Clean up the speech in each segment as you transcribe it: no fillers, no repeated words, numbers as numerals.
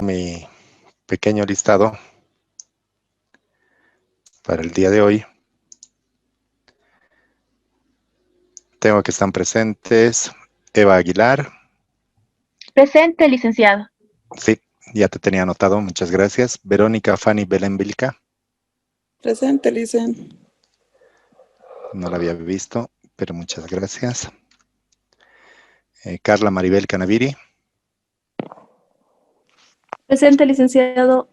Mi pequeño listado para el día de hoy. Tengo que están presentes Eva Aguilar. Presente, licenciado. Sí, ya te tenía anotado, muchas gracias. Verónica Fanny Belén Vilca. Presente, licen. No la había visto, pero muchas gracias. Carla Maribel Canaviri. Presente, licenciado.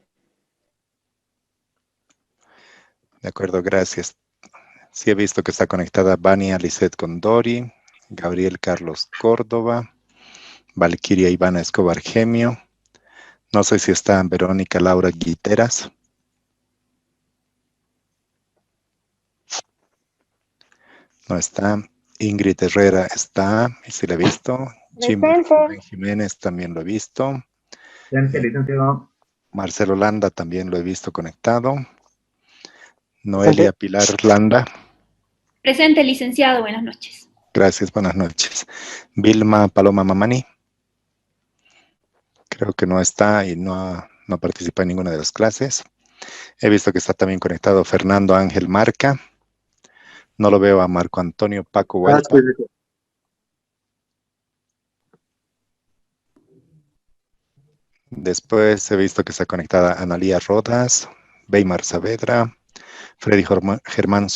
De acuerdo, gracias. Sí he visto que está conectada Vania Lisette Condori, Gabriel Carlos Córdoba, Valquiria Ivana Escobar Gemio. No sé si está Verónica Laura Guiteras. No está. Ingrid Herrera está, y si la he visto. Jim Jiménez también lo he visto. Licenciado. Marcelo Landa también lo he visto conectado. Noelia Pilar Landa. Presente, licenciado. Buenas noches. Gracias, buenas noches. Vilma Paloma Mamani. Creo que no está y no participa en ninguna de las clases. He visto que está también conectado Fernando Ángel Marca. No lo veo a Marco Antonio Paco Huelpa. Después he visto que está conectada Analía Rodas, Weimar Saavedra, Freddy Germán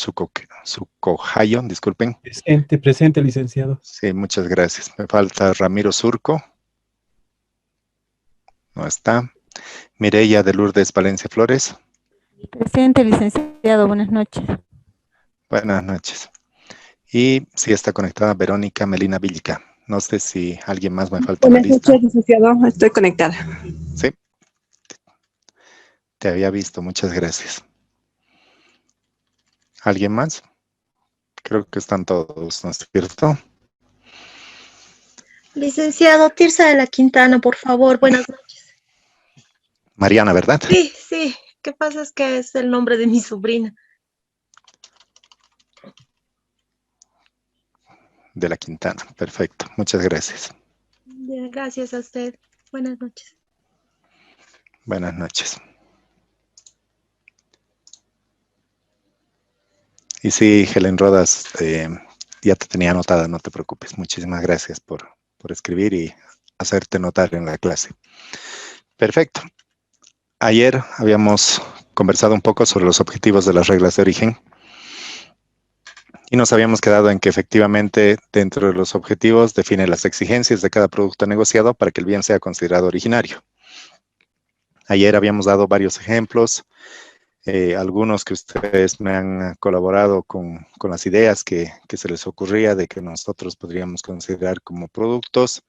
Sucojayo, disculpen. Presente, licenciado. Sí, muchas gracias. Me falta Ramiro Surco. No está. Mireya de Lourdes Valencia Flores. Presente, licenciado. Buenas noches. Buenas noches. Y sí está conectada Verónica Melina Vilca. No sé si alguien más me falta en la lista. Buenas noches, licenciado. Estoy conectada. Sí. Te había visto. Muchas gracias. ¿Alguien más? Creo que están todos, ¿no es cierto? Licenciado Tirsa de la Quintana, por favor, buenas noches. Mariana, ¿verdad? Sí, sí. ¿Qué pasa? Es que es el nombre de mi sobrina. De la Quintana. Perfecto. Muchas gracias. Gracias a usted. Buenas noches. Buenas noches. Y sí, Helen Rodas, ya te tenía anotada, no te preocupes. Muchísimas gracias por escribir y hacerte notar en la clase. Perfecto. Ayer habíamos conversado un poco sobre los objetivos de las reglas de origen y nos habíamos quedado en que efectivamente dentro de los objetivos define las exigencias de cada producto negociado para que el bien sea considerado originario. Ayer habíamos dado varios ejemplos, algunos que ustedes me han colaborado con las ideas que se les ocurría de que nosotros podríamos considerar como productos,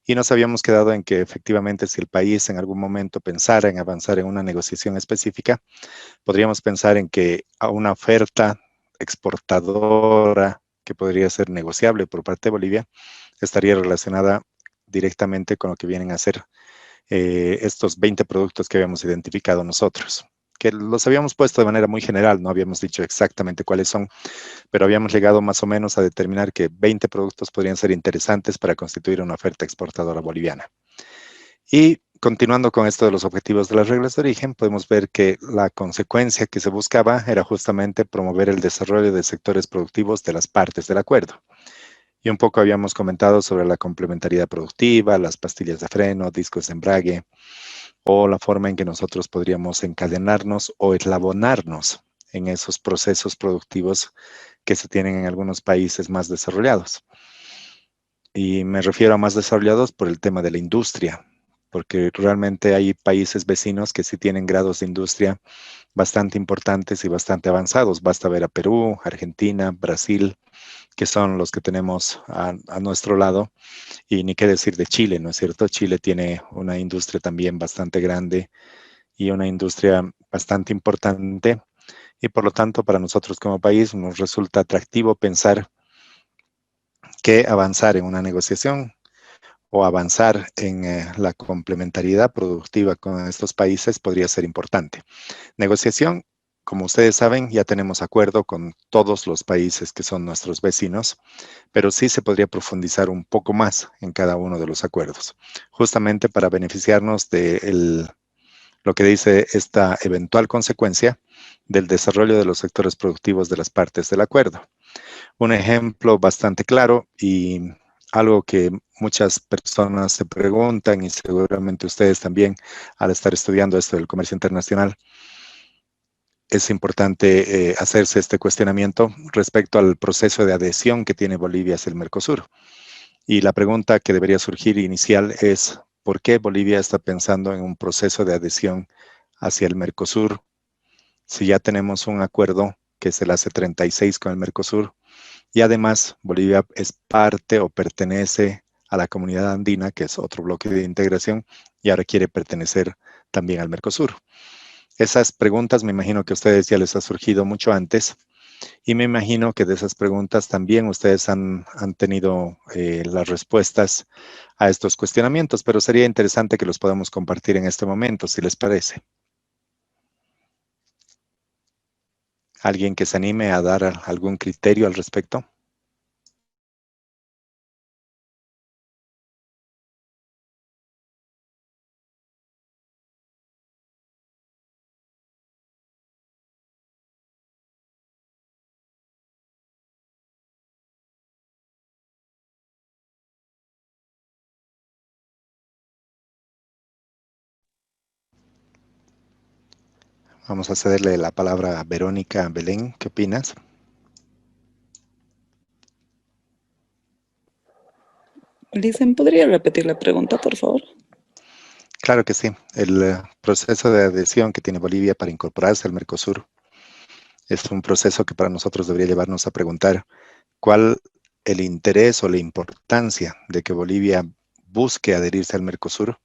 y nos habíamos quedado en que efectivamente si el país en algún momento pensara en avanzar en una negociación específica, podríamos pensar en que a una oferta exportadora que podría ser negociable por parte de Bolivia estaría relacionada directamente con lo que vienen a ser estos 20 productos que habíamos identificado nosotros, que los habíamos puesto de manera muy general, no habíamos dicho exactamente cuáles son, pero habíamos llegado más o menos a determinar que 20 productos podrían ser interesantes para constituir una oferta exportadora boliviana. Y continuando con esto de los objetivos de las reglas de origen, podemos ver que la consecuencia que se buscaba era justamente promover el desarrollo de sectores productivos de las partes del acuerdo. Y un poco habíamos comentado sobre la complementariedad productiva, las pastillas de freno, discos de embrague, o la forma en que nosotros podríamos encadenarnos o eslabonarnos en esos procesos productivos que se tienen en algunos países más desarrollados. Y me refiero a más desarrollados por el tema de la industria, porque realmente hay países vecinos que sí tienen grados de industria bastante importantes y bastante avanzados. Basta ver a Perú, Argentina, Brasil, que son los que tenemos a nuestro lado, y ni qué decir de Chile, ¿no es cierto? Chile tiene una industria también bastante grande y una industria bastante importante, y por lo tanto para nosotros como país nos resulta atractivo pensar que avanzar en una negociación o avanzar en la complementariedad productiva con estos países podría ser importante. Negociación como ustedes saben, ya tenemos acuerdo con todos los países que son nuestros vecinos, pero sí se podría profundizar un poco más en cada uno de los acuerdos, justamente para beneficiarnos de lo que dice esta eventual consecuencia del desarrollo de los sectores productivos de las partes del acuerdo. Un ejemplo bastante claro y algo que muchas personas se preguntan, y seguramente ustedes también al estar estudiando esto del comercio internacional, es importante hacerse este cuestionamiento respecto al proceso de adhesión que tiene Bolivia hacia el Mercosur. Y la pregunta que debería surgir inicial es, ¿por qué Bolivia está pensando en un proceso de adhesión hacia el Mercosur si ya tenemos un acuerdo que es el AC36 con el Mercosur? Y además, Bolivia es parte o pertenece a la comunidad andina, que es otro bloque de integración, y ahora quiere pertenecer también al Mercosur. Esas preguntas me imagino que a ustedes ya les ha surgido mucho antes, y me imagino que de esas preguntas también ustedes han tenido las respuestas a estos cuestionamientos, pero sería interesante que los podamos compartir en este momento, si les parece. ¿Alguien que se anime a dar algún criterio al respecto? Vamos a cederle la palabra a Verónica Belén. ¿Qué opinas? Lisen, ¿podría repetir la pregunta, por favor? Claro que sí. El proceso de adhesión que tiene Bolivia para incorporarse al Mercosur es un proceso que para nosotros debería llevarnos a preguntar cuál el interés o la importancia de que Bolivia busque adherirse al Mercosur.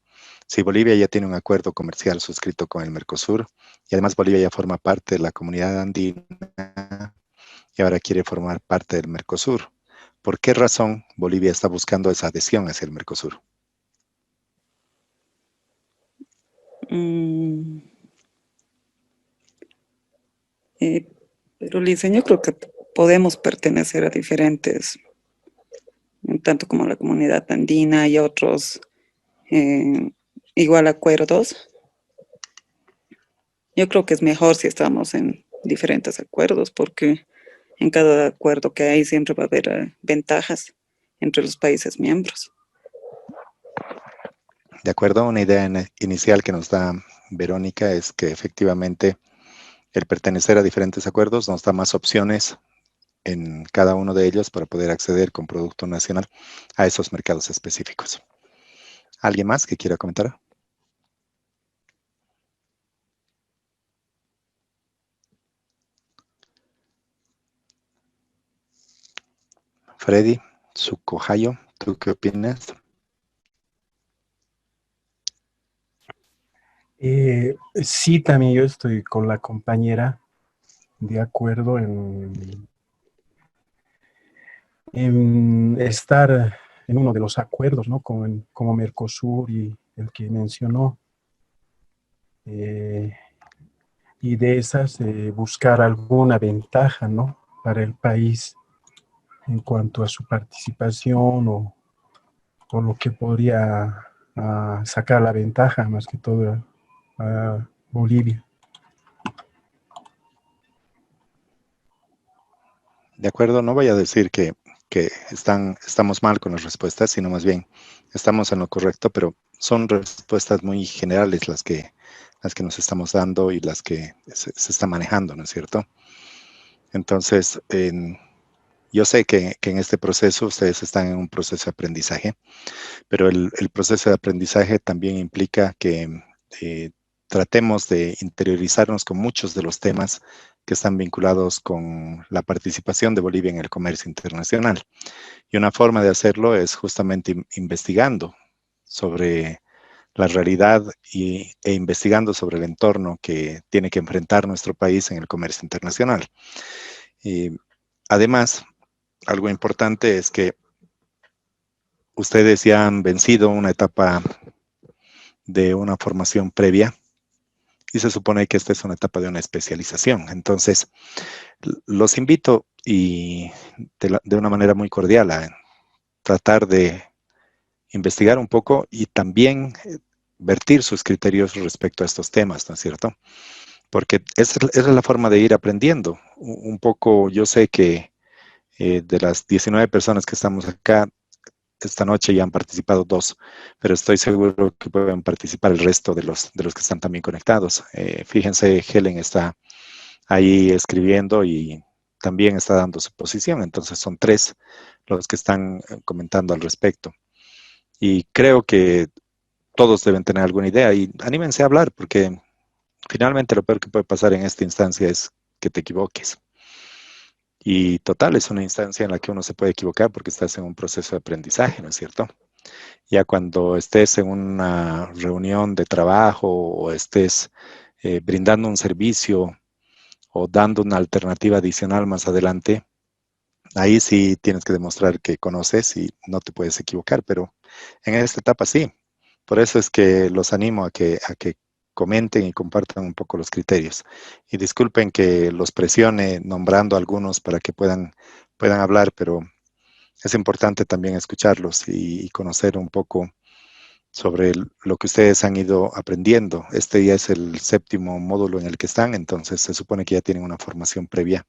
Si Bolivia ya tiene un acuerdo comercial suscrito con el Mercosur y además Bolivia ya forma parte de la comunidad andina y ahora quiere formar parte del Mercosur, ¿por qué razón Bolivia está buscando esa adhesión hacia el Mercosur? Pero Lisen, yo creo que podemos pertenecer a diferentes, tanto como la comunidad andina y otros, igual acuerdos. Yo creo que es mejor si estamos en diferentes acuerdos, porque en cada acuerdo que hay siempre va a haber ventajas entre los países miembros. De acuerdo, una idea inicial que nos da Verónica es que efectivamente el pertenecer a diferentes acuerdos nos da más opciones en cada uno de ellos para poder acceder con producto nacional a esos mercados específicos. ¿Alguien más que quiera comentar? Freddy Sukohayo, ¿tú qué opinas? Sí, también yo estoy con la compañera de acuerdo en estar en uno de los acuerdos, ¿no? Como Mercosur y el que mencionó. Y de esas buscar alguna ventaja, ¿no? Para el país en cuanto a su participación o lo que podría sacar la ventaja, más que todo a Bolivia. De acuerdo, no voy a decir que estamos mal con las respuestas, sino más bien estamos en lo correcto, pero son respuestas muy generales las que nos estamos dando y las que se están manejando, ¿no es cierto? Entonces, yo sé que en este proceso ustedes están en un proceso de aprendizaje, pero el proceso de aprendizaje también implica que tratemos de interiorizarnos con muchos de los temas que están vinculados con la participación de Bolivia en el comercio internacional. Y una forma de hacerlo es justamente investigando sobre la realidad e investigando sobre el entorno que tiene que enfrentar nuestro país en el comercio internacional. Y además, algo importante es que ustedes ya han vencido una etapa de una formación previa y se supone que esta es una etapa de una especialización. Entonces, los invito y de una manera muy cordial a tratar de investigar un poco y también vertir sus criterios respecto a estos temas, ¿no es cierto? Porque esa es la forma de ir aprendiendo. Un poco, yo sé que de las 19 personas que estamos acá, esta noche ya han participado 2, pero estoy seguro que pueden participar el resto de los que están también conectados. Fíjense, Helen está ahí escribiendo y también está dando su posición, entonces son 3 los que están comentando al respecto. Y creo que todos deben tener alguna idea y anímense a hablar, porque finalmente lo peor que puede pasar en esta instancia es que te equivoques. Y total, es una instancia en la que uno se puede equivocar porque estás en un proceso de aprendizaje, ¿no es cierto? Ya cuando estés en una reunión de trabajo o estés brindando un servicio o dando una alternativa adicional más adelante, ahí sí tienes que demostrar que conoces y no te puedes equivocar, pero en esta etapa sí. Por eso es que los animo a que comenten y compartan un poco los criterios. Y disculpen que los presione nombrando a algunos para que puedan hablar, pero es importante también escucharlos y conocer un poco sobre lo que ustedes han ido aprendiendo. Este ya es el 7º módulo en el que están, entonces se supone que ya tienen una formación previa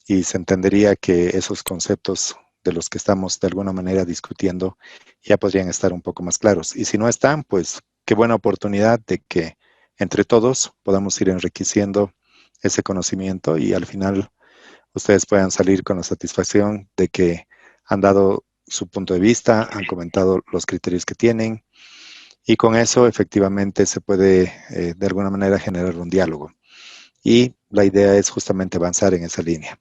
y se entendería que esos conceptos de los que estamos de alguna manera discutiendo ya podrían estar un poco más claros. Y si no están, pues qué buena oportunidad de que entre todos podamos ir enriqueciendo ese conocimiento y al final ustedes puedan salir con la satisfacción de que han dado su punto de vista, han comentado los criterios que tienen y con eso efectivamente se puede de alguna manera generar un diálogo. Y la idea es justamente avanzar en esa línea.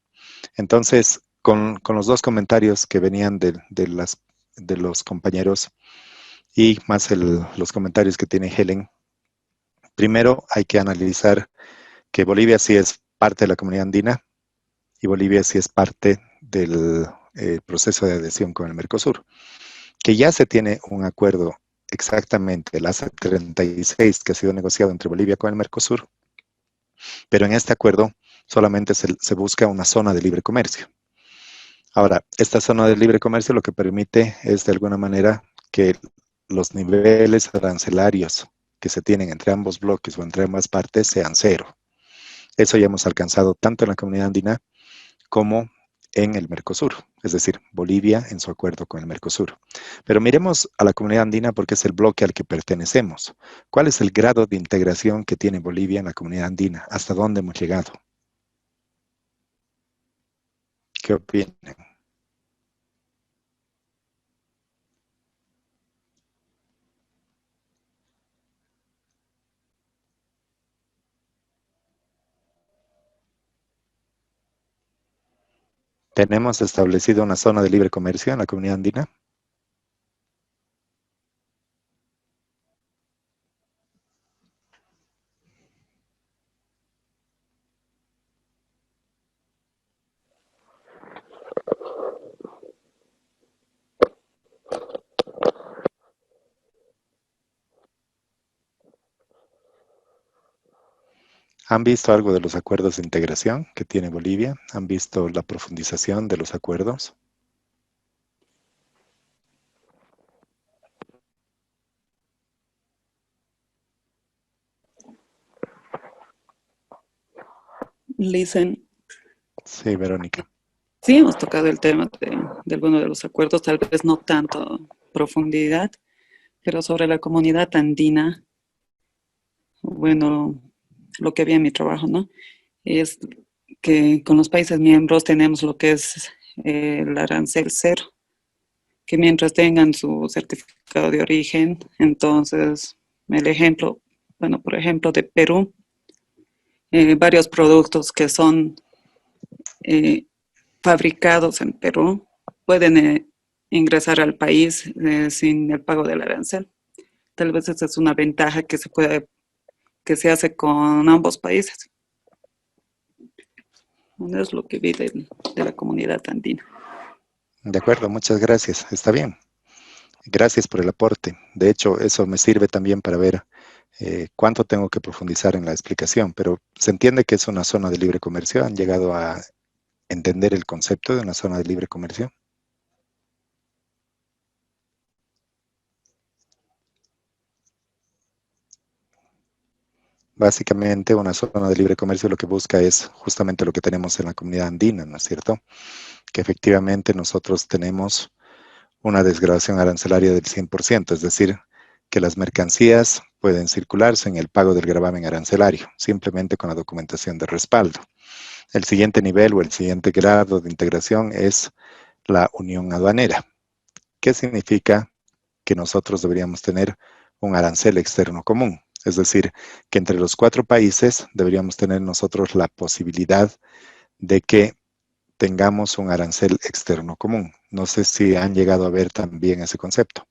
Entonces, con los 2 comentarios que venían de los compañeros y más los comentarios que tiene Helen, primero hay que analizar que Bolivia sí es parte de la comunidad andina y Bolivia sí es parte del proceso de adhesión con el Mercosur, que ya se tiene un acuerdo exactamente, el ASA 36, que ha sido negociado entre Bolivia con el Mercosur, pero en este acuerdo solamente se busca una zona de libre comercio. Ahora, esta zona de libre comercio lo que permite es de alguna manera que los niveles arancelarios que se tienen entre ambos bloques o entre ambas partes sean 0. Eso ya hemos alcanzado tanto en la comunidad andina como en el Mercosur, es decir, Bolivia en su acuerdo con el Mercosur. Pero miremos a la comunidad andina porque es el bloque al que pertenecemos. ¿Cuál es el grado de integración que tiene Bolivia en la comunidad andina? ¿Hasta dónde hemos llegado? ¿Qué opinan? ¿Tenemos establecido una zona de libre comercio en la comunidad andina? ¿Han visto algo de los acuerdos de integración que tiene Bolivia? ¿Han visto la profundización de los acuerdos? Listen, Sí, Verónica. sí hemos tocado el tema de alguno de los acuerdos, tal vez no tanto profundidad, pero sobre la comunidad andina, bueno, lo que había en mi trabajo, ¿no? Es que con los países miembros tenemos lo que es el arancel 0, que mientras tengan su certificado de origen, entonces el ejemplo, bueno, por ejemplo de Perú, varios productos que son fabricados en Perú pueden ingresar al país sin el pago del arancel. Tal vez esa es una ventaja que se hace con ambos países. Bueno, es lo que vi de la comunidad andina. De acuerdo, muchas gracias. Está bien. Gracias por el aporte. De hecho, eso me sirve también para ver cuánto tengo que profundizar en la explicación, pero se entiende que es una zona de libre comercio. ¿Han llegado a entender el concepto de una zona de libre comercio? Básicamente, una zona de libre comercio lo que busca es justamente lo que tenemos en la comunidad andina, ¿no es cierto? Que efectivamente nosotros tenemos una desgravación arancelaria del 100%, es decir, que las mercancías pueden circularse en el pago del gravamen arancelario, simplemente con la documentación de respaldo. El siguiente nivel o el siguiente grado de integración es la unión aduanera. ¿Qué significa? Que nosotros deberíamos tener un arancel externo común. Es decir, que entre los 4 países deberíamos tener nosotros la posibilidad de que tengamos un arancel externo común. No sé si han llegado a ver también ese concepto.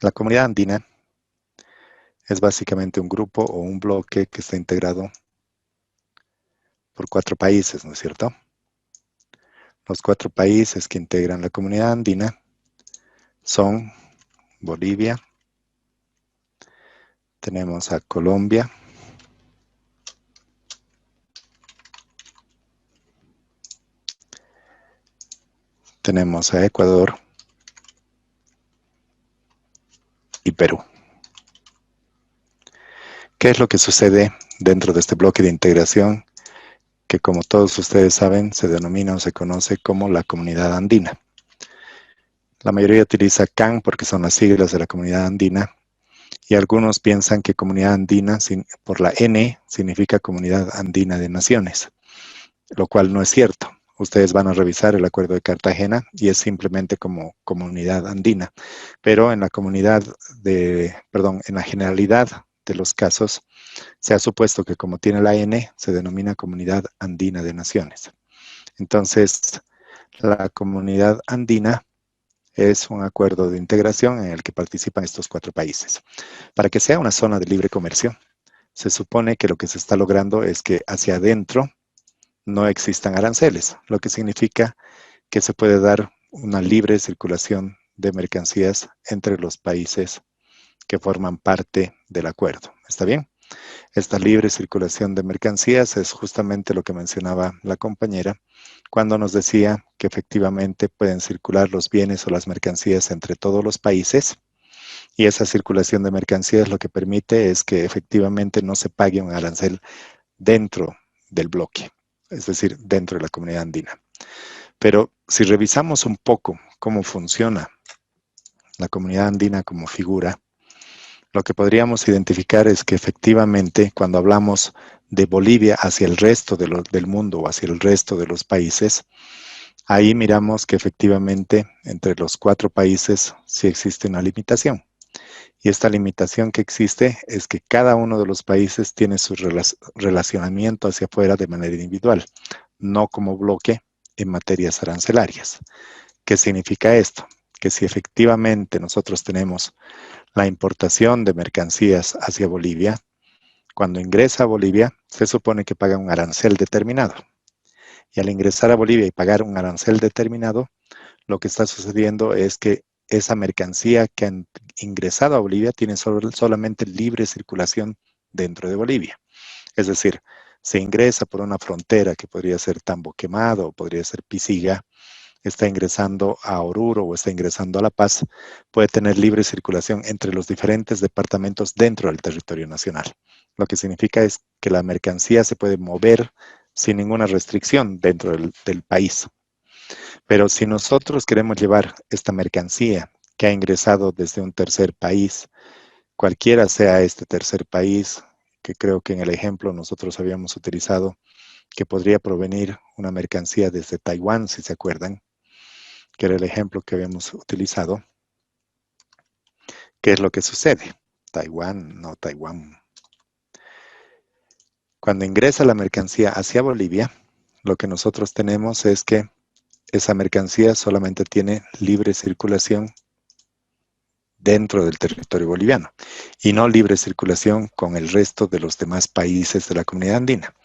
La comunidad andina es básicamente un grupo o un bloque que está integrado por 4 países, ¿no es cierto? Los 4 países que integran la comunidad andina son Bolivia, tenemos a Colombia, tenemos a Ecuador y Perú. ¿Qué es lo que sucede dentro de este bloque de integración que, como todos ustedes saben, se denomina o se conoce como la comunidad andina? La mayoría utiliza CAN porque son las siglas de la comunidad andina y algunos piensan que comunidad andina por la N significa Comunidad Andina de Naciones, lo cual no es cierto. Ustedes van a revisar el Acuerdo de Cartagena y es simplemente como comunidad andina, pero en la en la generalidad de los casos se ha supuesto que como tiene la N se denomina Comunidad Andina de Naciones. Entonces, la comunidad andina es un acuerdo de integración en el que participan estos 4 países. Para que sea una zona de libre comercio, se supone que lo que se está logrando es que hacia adentro no existan aranceles, lo que significa que se puede dar una libre circulación de mercancías entre los países que forman parte del acuerdo. ¿Está bien? Esta libre circulación de mercancías es justamente lo que mencionaba la compañera cuando nos decía que efectivamente pueden circular los bienes o las mercancías entre todos los países y esa circulación de mercancías lo que permite es que efectivamente no se pague un arancel dentro del bloque, es decir, dentro de la comunidad andina. Pero si revisamos un poco cómo funciona la comunidad andina como figura, lo que podríamos identificar es que efectivamente cuando hablamos de Bolivia hacia el resto del mundo o hacia el resto de los países, ahí miramos que efectivamente entre los 4 países sí existe una limitación. Y esta limitación que existe es que cada uno de los países tiene su relacionamiento hacia afuera de manera individual, no como bloque en materias arancelarias. ¿Qué significa esto? Que si efectivamente nosotros tenemos la importación de mercancías hacia Bolivia, cuando ingresa a Bolivia, se supone que paga un arancel determinado. Y al ingresar a Bolivia y pagar un arancel determinado, lo que está sucediendo es que esa mercancía que han ingresado a Bolivia tiene solamente libre circulación dentro de Bolivia. Es decir, se ingresa por una frontera que podría ser Tambo Quemado o podría ser Pisiga, está ingresando a Oruro o está ingresando a La Paz, puede tener libre circulación entre los diferentes departamentos dentro del territorio nacional. Lo que significa es que la mercancía se puede mover sin ninguna restricción dentro del país. Pero si nosotros queremos llevar esta mercancía que ha ingresado desde un tercer país, cualquiera sea este tercer país, que creo que en el ejemplo nosotros habíamos utilizado, que podría provenir una mercancía desde Taiwán, si se acuerdan, que era el ejemplo que habíamos utilizado. ¿Qué es lo que sucede? Taiwán, no Taiwán. Cuando ingresa la mercancía hacia Bolivia, lo que nosotros tenemos es que esa mercancía solamente tiene libre circulación dentro del territorio boliviano y no libre circulación con el resto de los demás países de la comunidad andina.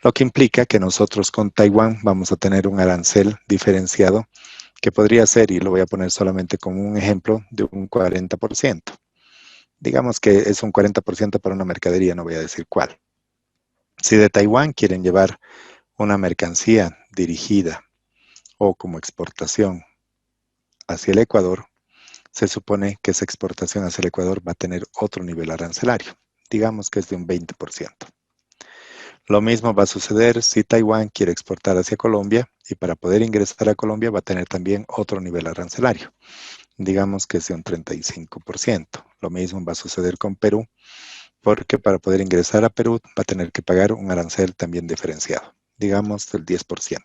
Lo que implica que nosotros con Taiwán vamos a tener un arancel diferenciado que podría ser, y lo voy a poner solamente como un ejemplo, de un 40%. Digamos que es un 40% para una mercadería, no voy a decir cuál. Si de Taiwán quieren llevar una mercancía dirigida o como exportación hacia el Ecuador, se supone que esa exportación hacia el Ecuador va a tener otro nivel arancelario. Digamos que es de un 20%. Lo mismo va a suceder si Taiwán quiere exportar hacia Colombia y para poder ingresar a Colombia va a tener también otro nivel arancelario. Digamos que es de un 35%. Lo mismo va a suceder con Perú, porque para poder ingresar a Perú va a tener que pagar un arancel también diferenciado, digamos del 10%.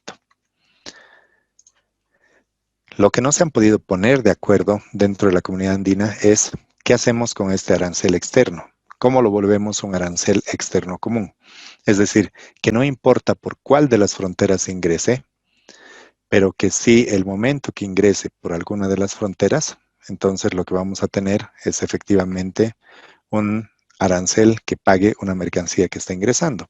Lo que no se han podido poner de acuerdo dentro de la comunidad andina es qué hacemos con este arancel externo. ¿Cómo lo volvemos un arancel externo común? Es decir, que no importa por cuál de las fronteras ingrese, pero que sí el momento que ingrese por alguna de las fronteras, entonces lo que vamos a tener es efectivamente un arancel que pague una mercancía que está ingresando.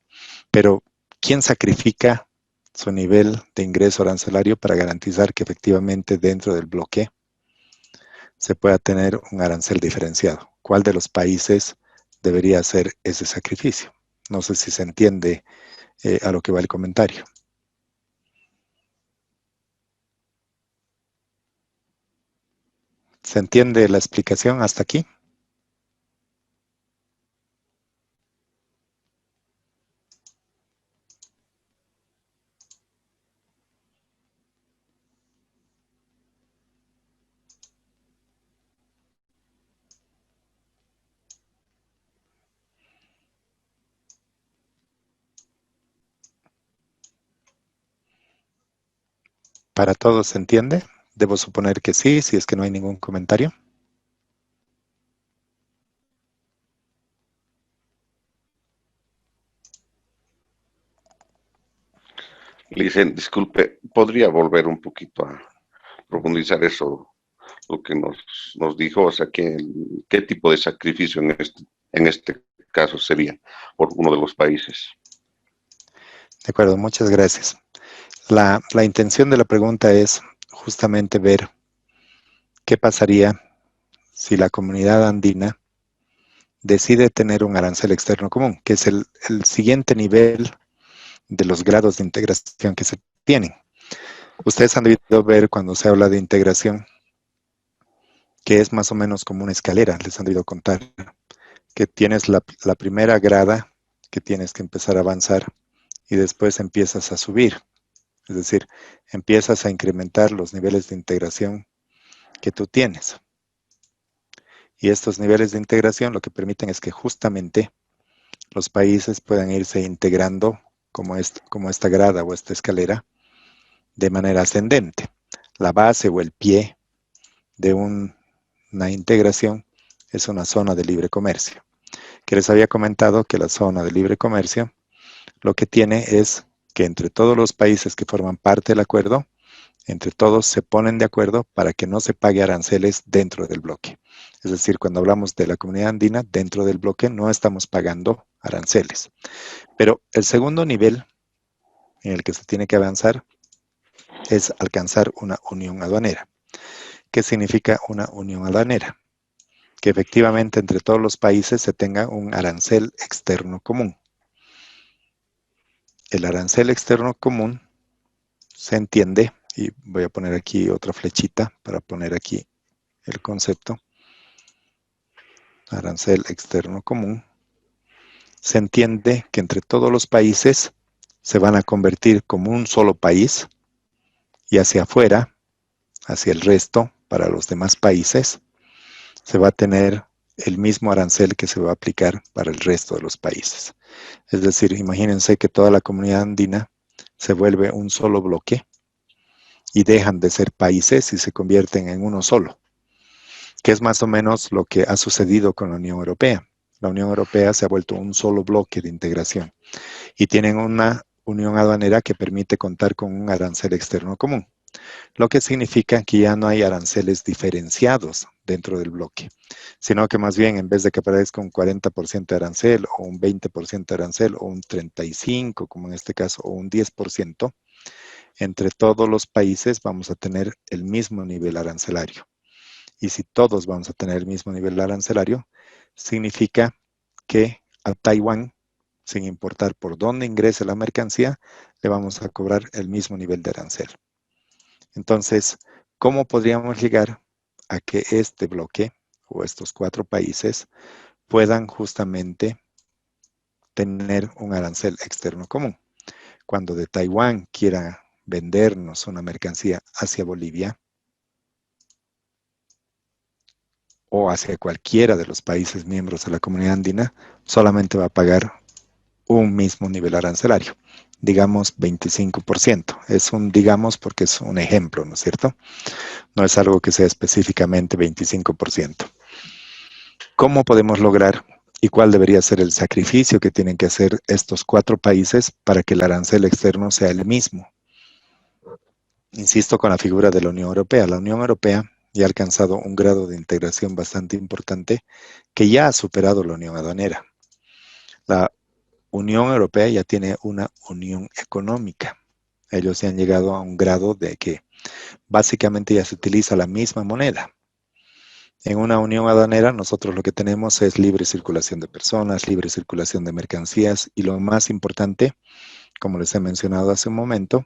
Pero, ¿quién sacrifica su nivel de ingreso arancelario para garantizar que efectivamente dentro del bloque se pueda tener un arancel diferenciado? ¿Cuál de los países debería hacer ese sacrificio? No sé si se entiende a lo que va el comentario. ¿Se entiende la explicación hasta aquí? ¿Para todos se entiende? Debo suponer que sí, si es que no hay ningún comentario. Licen, disculpe, ¿podría volver un poquito a profundizar eso, lo que nos dijo? O sea, ¿qué tipo de sacrificio en este caso sería por uno de los países? De acuerdo, muchas gracias. La intención de la pregunta es justamente ver qué pasaría si la comunidad andina decide tener un arancel externo común, que es el siguiente nivel de los grados de integración que se tienen. Ustedes han debido ver cuando se habla de integración, que es más o menos como una escalera, les han debido contar, que tienes la primera grada que tienes que empezar a avanzar y después empiezas a subir. Es decir, empiezas a incrementar los niveles de integración que tú tienes. Y estos niveles de integración lo que permiten es que justamente los países puedan irse integrando como esta grada o esta escalera de manera ascendente. La base o el pie de una integración es una zona de libre comercio. Que les había comentado que la zona de libre comercio lo que tiene es que entre todos los países que forman parte del acuerdo, entre todos se ponen de acuerdo para que no se pague aranceles dentro del bloque. Es decir, cuando hablamos de la comunidad andina, dentro del bloque no estamos pagando aranceles. Pero el segundo nivel en el que se tiene que avanzar es alcanzar una unión aduanera. ¿Qué significa una unión aduanera? Que efectivamente entre todos los países se tenga un arancel externo común. El arancel externo común se entiende, y voy a poner aquí otra flechita para poner aquí el concepto. Arancel externo común. Se entiende que entre todos los países se van a convertir como un solo país y hacia afuera, hacia el resto, para los demás países, se va a tener el mismo arancel que se va a aplicar para el resto de los países. Es decir, imagínense que toda la comunidad andina se vuelve un solo bloque y dejan de ser países y se convierten en uno solo, que es más o menos lo que ha sucedido con la Unión Europea. la Unión Europea se ha vuelto un solo bloque de integración y tienen una unión aduanera que permite contar con un arancel externo común, lo que significa que ya no hay aranceles diferenciados dentro del bloque, sino que más bien en vez de que aparezca un 40% de arancel o un 20% de arancel o un 35%, como en este caso, o un 10%, entre todos los países vamos a tener el mismo nivel arancelario. Y si todos vamos a tener el mismo nivel arancelario, significa que a Taiwán, sin importar por dónde ingrese la mercancía, le vamos a cobrar el mismo nivel de arancel. Entonces, ¿cómo podríamos llegar a que este bloque o estos 4 países puedan justamente tener un arancel externo común? Cuando de Taiwán quiera vendernos una mercancía hacia Bolivia o hacia cualquiera de los países miembros de la Comunidad Andina, solamente va a pagar un mismo nivel arancelario, digamos 25%. Es un digamos porque es un ejemplo, ¿no es cierto? No es algo que sea específicamente 25%. ¿Cómo podemos lograr y cuál debería ser el sacrificio que tienen que hacer estos 4 países para que el arancel externo sea el mismo? Insisto con la figura de la Unión Europea. La Unión Europea ya ha alcanzado un grado de integración bastante importante que ya ha superado la Unión Aduanera. La Unión Europea ya tiene una unión económica. Ellos ya han llegado a un grado de que básicamente ya se utiliza la misma moneda. En una unión aduanera nosotros lo que tenemos es libre circulación de personas, libre circulación de mercancías y lo más importante, como les he mencionado hace un momento,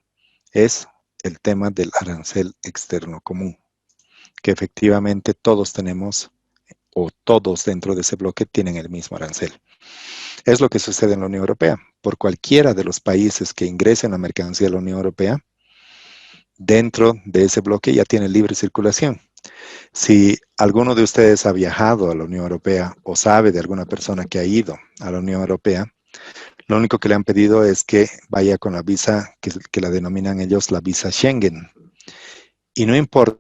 es el tema del arancel externo común, que efectivamente todos tenemos o todos dentro de ese bloque tienen el mismo arancel. Es lo que sucede en la Unión Europea. Por cualquiera de los países que ingresen la mercancía a la Unión Europea, dentro de ese bloque ya tiene libre circulación. Si alguno de ustedes ha viajado a la Unión Europea o sabe de alguna persona que ha ido a la Unión Europea, lo único que le han pedido es que vaya con la visa que la denominan ellos la visa Schengen. Y no importa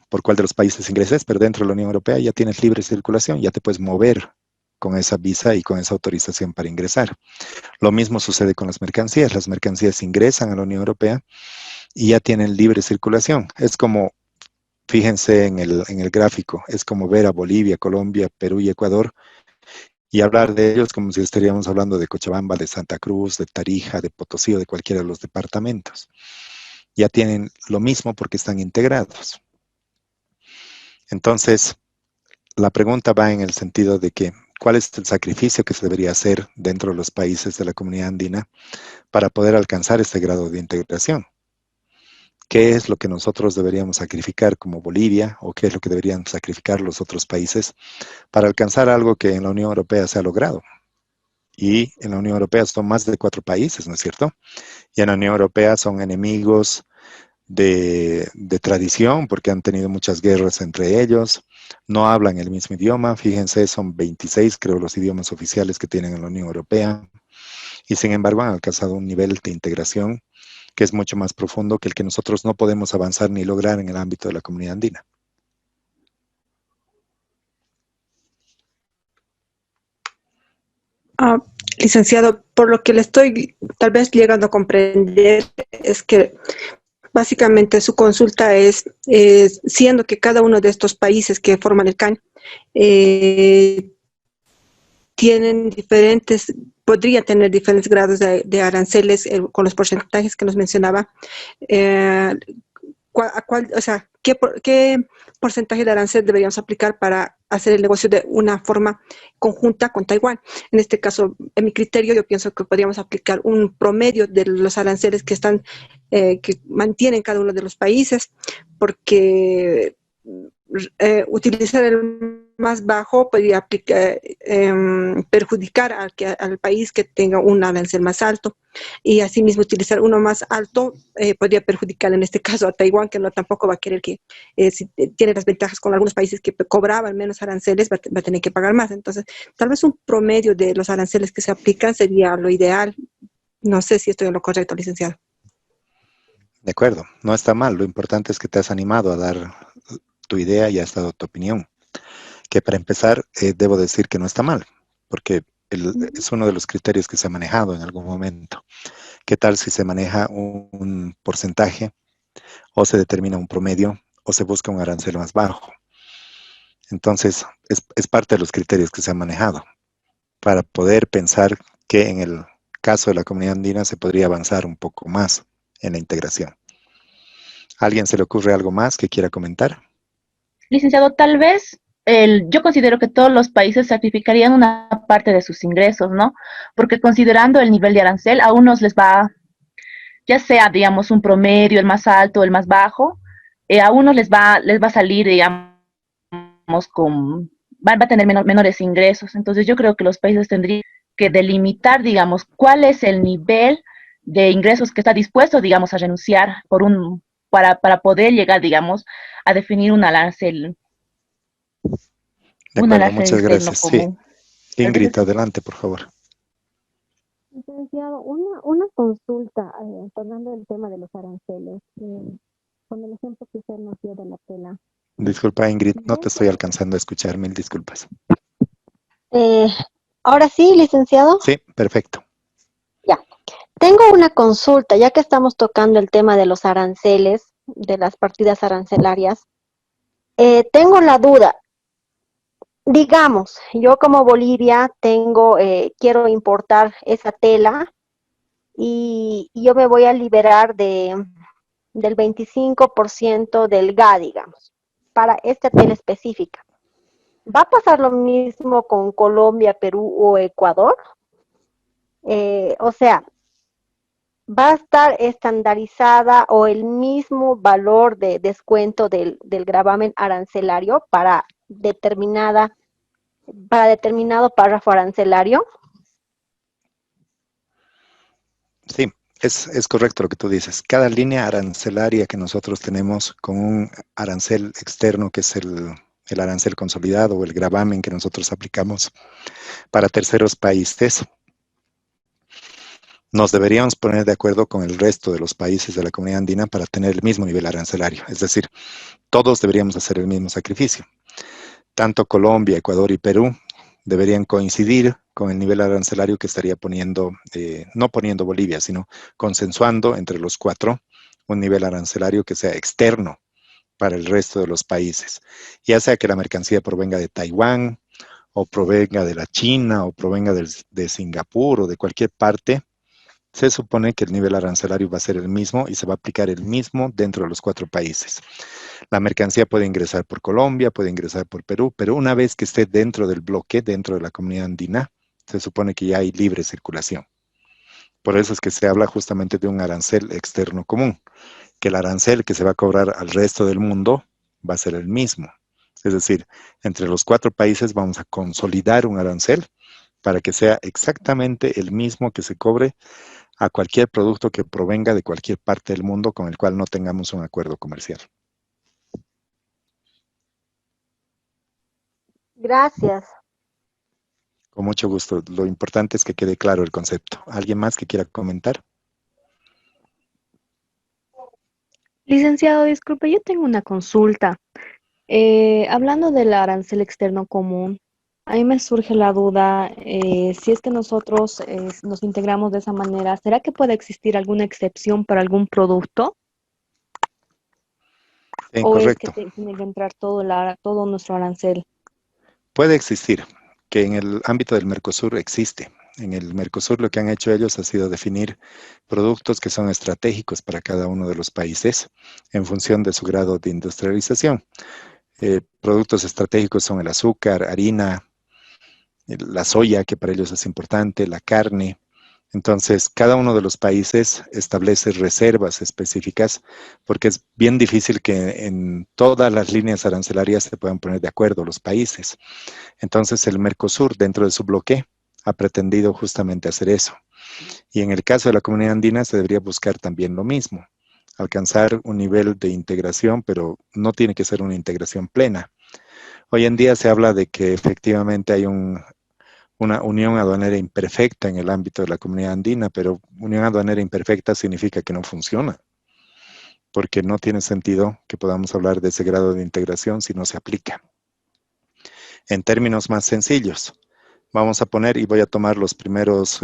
por cuál de los países ingreses, pero dentro de la Unión Europea ya tienes libre circulación, ya te puedes mover con esa visa y con esa autorización para ingresar. Lo mismo sucede con las mercancías. Las mercancías ingresan a la Unión Europea y ya tienen libre circulación. Es como, fíjense en el gráfico, es como ver a Bolivia, Colombia, Perú y Ecuador y hablar de ellos como si estaríamos hablando de Cochabamba, de Santa Cruz, de Tarija, de Potosí o de cualquiera de los departamentos. Ya tienen lo mismo porque están integrados. Entonces, la pregunta va en el sentido de que, ¿cuál es el sacrificio que se debería hacer dentro de los países de la Comunidad Andina para poder alcanzar este grado de integración? ¿Qué es lo que nosotros deberíamos sacrificar como Bolivia o qué es lo que deberían sacrificar los otros países para alcanzar algo que en la Unión Europea se ha logrado? Y en la Unión Europea son más de 4 países, ¿no es cierto? Y en la Unión Europea son enemigos de tradición porque han tenido muchas guerras entre ellos, no hablan el mismo idioma, fíjense, son 26 creo los idiomas oficiales que tienen en la Unión Europea y sin embargo han alcanzado un nivel de integración que es mucho más profundo que el que nosotros no podemos avanzar ni lograr en el ámbito de la Comunidad Andina. Licenciado, por lo que le estoy tal vez llegando a comprender es que básicamente su consulta es, siendo que cada uno de estos países que forman el CAN podría tener diferentes grados de aranceles con los porcentajes que nos mencionaba. ¿Qué porcentaje de arancel deberíamos aplicar para hacer el negocio de una forma conjunta con Taiwán? En este caso, en mi criterio, yo pienso que podríamos aplicar un promedio de los aranceles que mantienen cada uno de los países, porque utilizar el más bajo podría perjudicar al país que tenga un arancel más alto, y asimismo utilizar uno más alto podría perjudicar en este caso a Taiwán, que no tampoco va a querer que, si tiene las ventajas con algunos países que cobraban menos aranceles, va a tener que pagar más. Entonces, tal vez un promedio de los aranceles que se aplican sería lo ideal. No sé si estoy en lo correcto, licenciado. De acuerdo, no está mal. Lo importante es que te has animado a dar tu idea y has dado tu opinión. Que para empezar, debo decir que no está mal. porque es uno de los criterios que se ha manejado en algún momento. ¿Qué tal si se maneja un porcentaje o se determina un promedio o se busca un arancel más bajo? Entonces, es parte de los criterios que se han manejado para poder pensar que en el caso de la comunidad andina se podría avanzar un poco más en la integración. ¿A alguien se le ocurre algo más que quiera comentar? Licenciado, tal vez yo considero que todos los países sacrificarían una parte de sus ingresos, ¿no? Porque considerando el nivel de arancel, a unos les va, ya sea, digamos, un promedio, el más alto, el más bajo, a unos les va a salir, digamos, va a tener menores ingresos. Entonces yo creo que los países tendrían que delimitar, digamos, cuál es el nivel de ingresos que está dispuesto, digamos, a renunciar para poder llegar, digamos, a definir un arancel. De acuerdo, muchas gracias. Sí. Ingrid, adelante, por favor. Licenciado, una consulta, hablando del tema de los aranceles, con el ejemplo que usted nos dio de la tela. Disculpa, Ingrid, no te estoy alcanzando a escuchar, mil disculpas. Ahora sí, licenciado. Sí, perfecto. Ya. Tengo una consulta, ya que estamos tocando el tema de los aranceles, de las partidas arancelarias. Tengo la duda. Digamos, yo como Bolivia quiero importar esa tela y yo me voy a liberar del 25% del GA, digamos, para esta tela específica. ¿Va a pasar lo mismo con Colombia, Perú o Ecuador? O sea, ¿va a estar estandarizada o el mismo valor de descuento del gravamen arancelario para determinado párrafo arancelario? Sí, es correcto lo que tú dices. Cada línea arancelaria que nosotros tenemos con un arancel externo, que es el arancel consolidado o el gravamen que nosotros aplicamos para terceros países, nos deberíamos poner de acuerdo con el resto de los países de la comunidad andina para tener el mismo nivel arancelario. Es decir, todos deberíamos hacer el mismo sacrificio. Tanto Colombia, Ecuador y Perú deberían coincidir con el nivel arancelario que estaría poniendo, no poniendo Bolivia, sino consensuando entre los cuatro un nivel arancelario que sea externo para el resto de los países. Ya sea que la mercancía provenga de Taiwán, o provenga de la China, o provenga de Singapur, o de cualquier parte, se supone que el nivel arancelario va a ser el mismo y se va a aplicar el mismo dentro de los cuatro países. La mercancía puede ingresar por Colombia, puede ingresar por Perú, pero una vez que esté dentro del bloque, dentro de la comunidad andina, se supone que ya hay libre circulación. Por eso es que se habla justamente de un arancel externo común, que el arancel que se va a cobrar al resto del mundo va a ser el mismo. Es decir, entre los cuatro países vamos a consolidar un arancel para que sea exactamente el mismo que se cobre a cualquier producto que provenga de cualquier parte del mundo con el cual no tengamos un acuerdo comercial. Gracias. Con mucho gusto. Lo importante es que quede claro el concepto. ¿Alguien más que quiera comentar? Licenciado, disculpe, yo tengo una consulta. Hablando del arancel externo común, a mí me surge la duda, si es que nosotros nos integramos de esa manera, ¿será que puede existir alguna excepción para algún producto? ¿O es que tiene que entrar todo nuestro arancel? Puede existir, que en el ámbito del Mercosur existe. En el Mercosur lo que han hecho ellos ha sido definir productos que son estratégicos para cada uno de los países en función de su grado de industrialización. Productos estratégicos son el azúcar, harina, la soya, que para ellos es importante, la carne. Entonces, cada uno de los países establece reservas específicas porque es bien difícil que en todas las líneas arancelarias se puedan poner de acuerdo los países. Entonces, el Mercosur, dentro de su bloque, ha pretendido justamente hacer eso. Y en el caso de la comunidad andina se debería buscar también lo mismo, alcanzar un nivel de integración, pero no tiene que ser una integración plena. Hoy en día se habla de que efectivamente hay una unión aduanera imperfecta en el ámbito de la comunidad andina, pero unión aduanera imperfecta significa que no funciona, porque no tiene sentido que podamos hablar de ese grado de integración si no se aplica. En términos más sencillos, Vamos a poner, y voy a tomar los primeros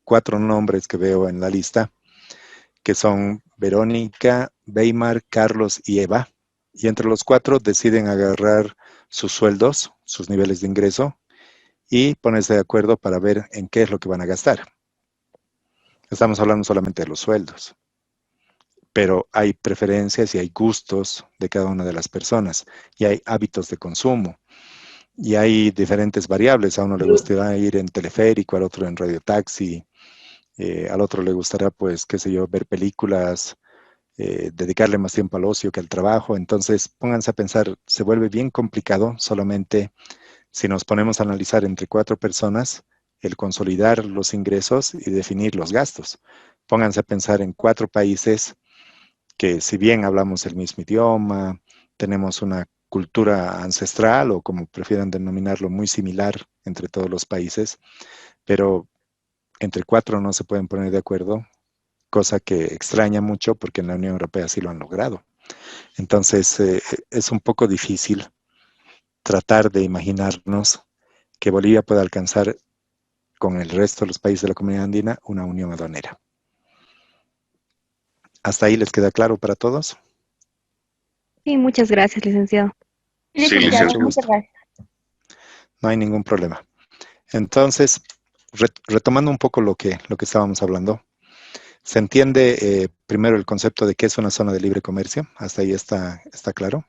4 nombres que veo en la lista, que son Verónica, Weimar, Carlos y Eva. Y entre los 4 deciden agarrar sus sueldos, sus niveles de ingreso, y ponerse de acuerdo para ver en qué es lo que van a gastar. Estamos hablando solamente de los sueldos, pero hay preferencias y hay gustos de cada una de las personas, y hay hábitos de consumo, y hay diferentes variables. A uno le gustará ir en teleférico, al otro en radiotaxi, al otro le gustará, pues, qué sé yo, ver películas, dedicarle más tiempo al ocio que al trabajo. Entonces, pónganse a pensar, se vuelve bien complicado solamente si nos ponemos a analizar entre 4 personas el consolidar los ingresos y definir los gastos. Pónganse a pensar en 4 países que, si bien hablamos el mismo idioma, tenemos una cultura ancestral, o como prefieran denominarlo, muy similar entre todos los países, pero entre 4 no se pueden poner de acuerdo, cosa que extraña mucho porque en la Unión Europea sí lo han logrado. Entonces, es un poco difícil tratar de imaginarnos que Bolivia pueda alcanzar con el resto de los países de la Comunidad Andina una unión aduanera. ¿Hasta ahí les queda claro para todos? Sí, muchas gracias, licenciado. Sí, Licenciado, Mucho licenciado. muchas gusto. gracias. No hay ningún problema. Entonces, retomando un poco lo que estábamos hablando, ¿se entiende primero el concepto de qué es una zona de libre comercio? ¿Hasta ahí está claro?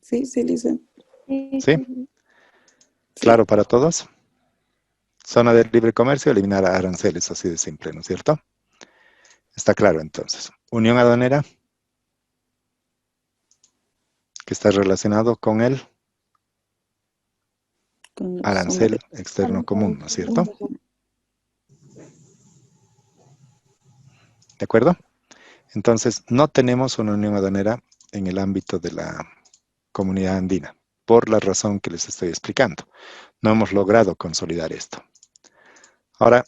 Sí, sí, licenciado. ¿Sí? ¿Claro para todos? Zona de libre comercio, eliminar aranceles, así de simple, ¿no es cierto? Está claro entonces. Unión aduanera, que está relacionado con el Con la zona arancel externo común, ¿no es cierto? ¿De acuerdo? Entonces, no tenemos una unión aduanera en el ámbito de la Comunidad Andina, por la razón que les estoy explicando. No hemos logrado consolidar esto. Ahora,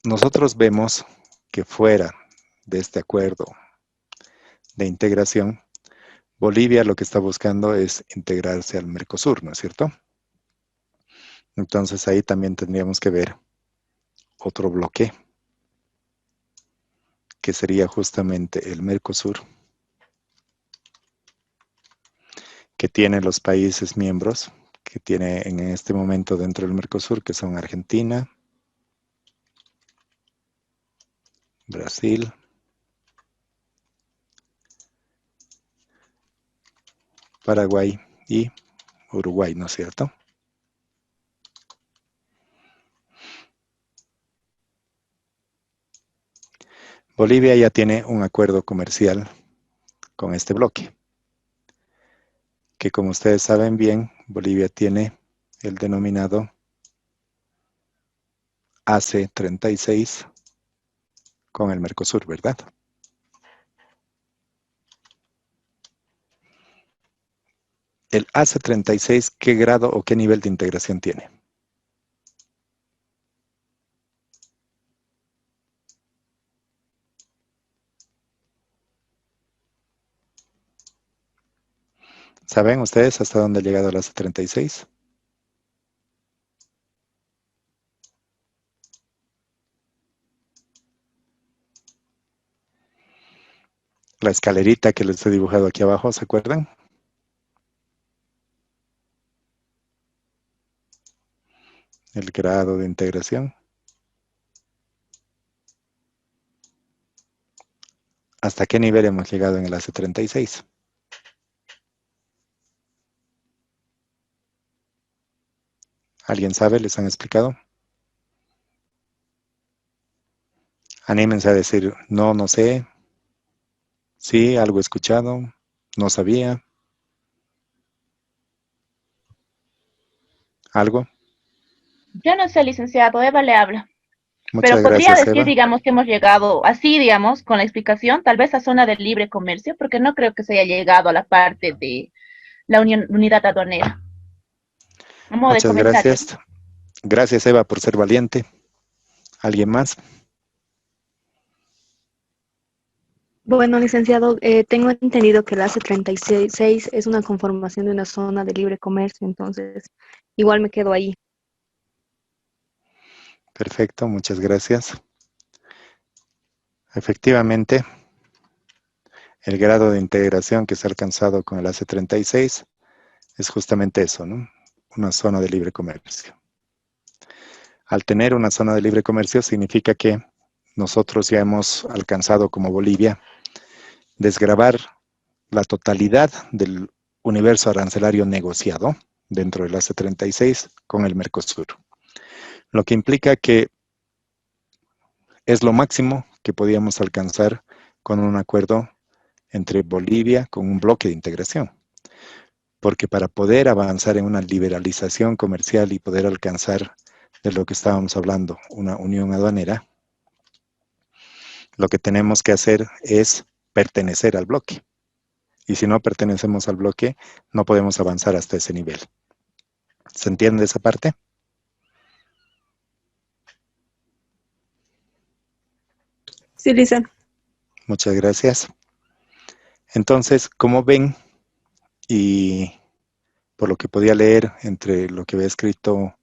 nosotros vemos que fuera de este acuerdo de integración, Bolivia lo que está buscando es integrarse al Mercosur, ¿no es cierto? Entonces ahí también tendríamos que ver otro bloque, que sería justamente el Mercosur, que tiene los países miembros, que tiene en este momento dentro del Mercosur, que son Argentina, Brasil, Paraguay y Uruguay, ¿no es cierto? Bolivia ya tiene un acuerdo comercial con este bloque, que como ustedes saben bien, Bolivia tiene el denominado AC36 con el Mercosur, ¿verdad? El AC36, ¿qué grado o qué nivel de integración tiene? ¿Saben ustedes hasta dónde ha llegado el AC36? La escalerita que les he dibujado aquí abajo, ¿se acuerdan? El grado de integración. ¿Hasta qué nivel hemos llegado en el AC36? ¿Alguien sabe? ¿Les han explicado? Anímense a decir, no, no sé. Sí, algo he escuchado. No sabía. ¿Algo? Yo no sé, licenciado, Eva le habla. Pero Muchas podría gracias, decir, Eva. digamos, que hemos llegado así, digamos, con la explicación, tal vez a zona de libre comercio, porque no creo que se haya llegado a la parte de la unidad aduanera. A modo de Muchas comentario. gracias. Gracias, Eva, por ser valiente. ¿Alguien más? Bueno, licenciado, tengo entendido que el ACE 36 es una conformación de una zona de libre comercio, entonces igual me quedo ahí. Perfecto, muchas gracias. Efectivamente, el grado de integración que se ha alcanzado con el ACE 36 es justamente eso, ¿no? Una zona de libre comercio. Al tener una zona de libre comercio significa que nosotros ya hemos alcanzado como Bolivia desgravar la totalidad del universo arancelario negociado dentro del ACE 36 con el Mercosur. Lo que implica que es lo máximo que podíamos alcanzar con un acuerdo entre Bolivia con un bloque de integración. Porque para poder avanzar en una liberalización comercial y poder alcanzar de lo que estábamos hablando, una unión aduanera, lo que tenemos que hacer es pertenecer al bloque. Y si no pertenecemos al bloque, no podemos avanzar hasta ese nivel. ¿Se entiende esa parte? Sí, Lisa. Muchas gracias. Entonces, como ven, y por lo que podía leer entre lo que había escrito,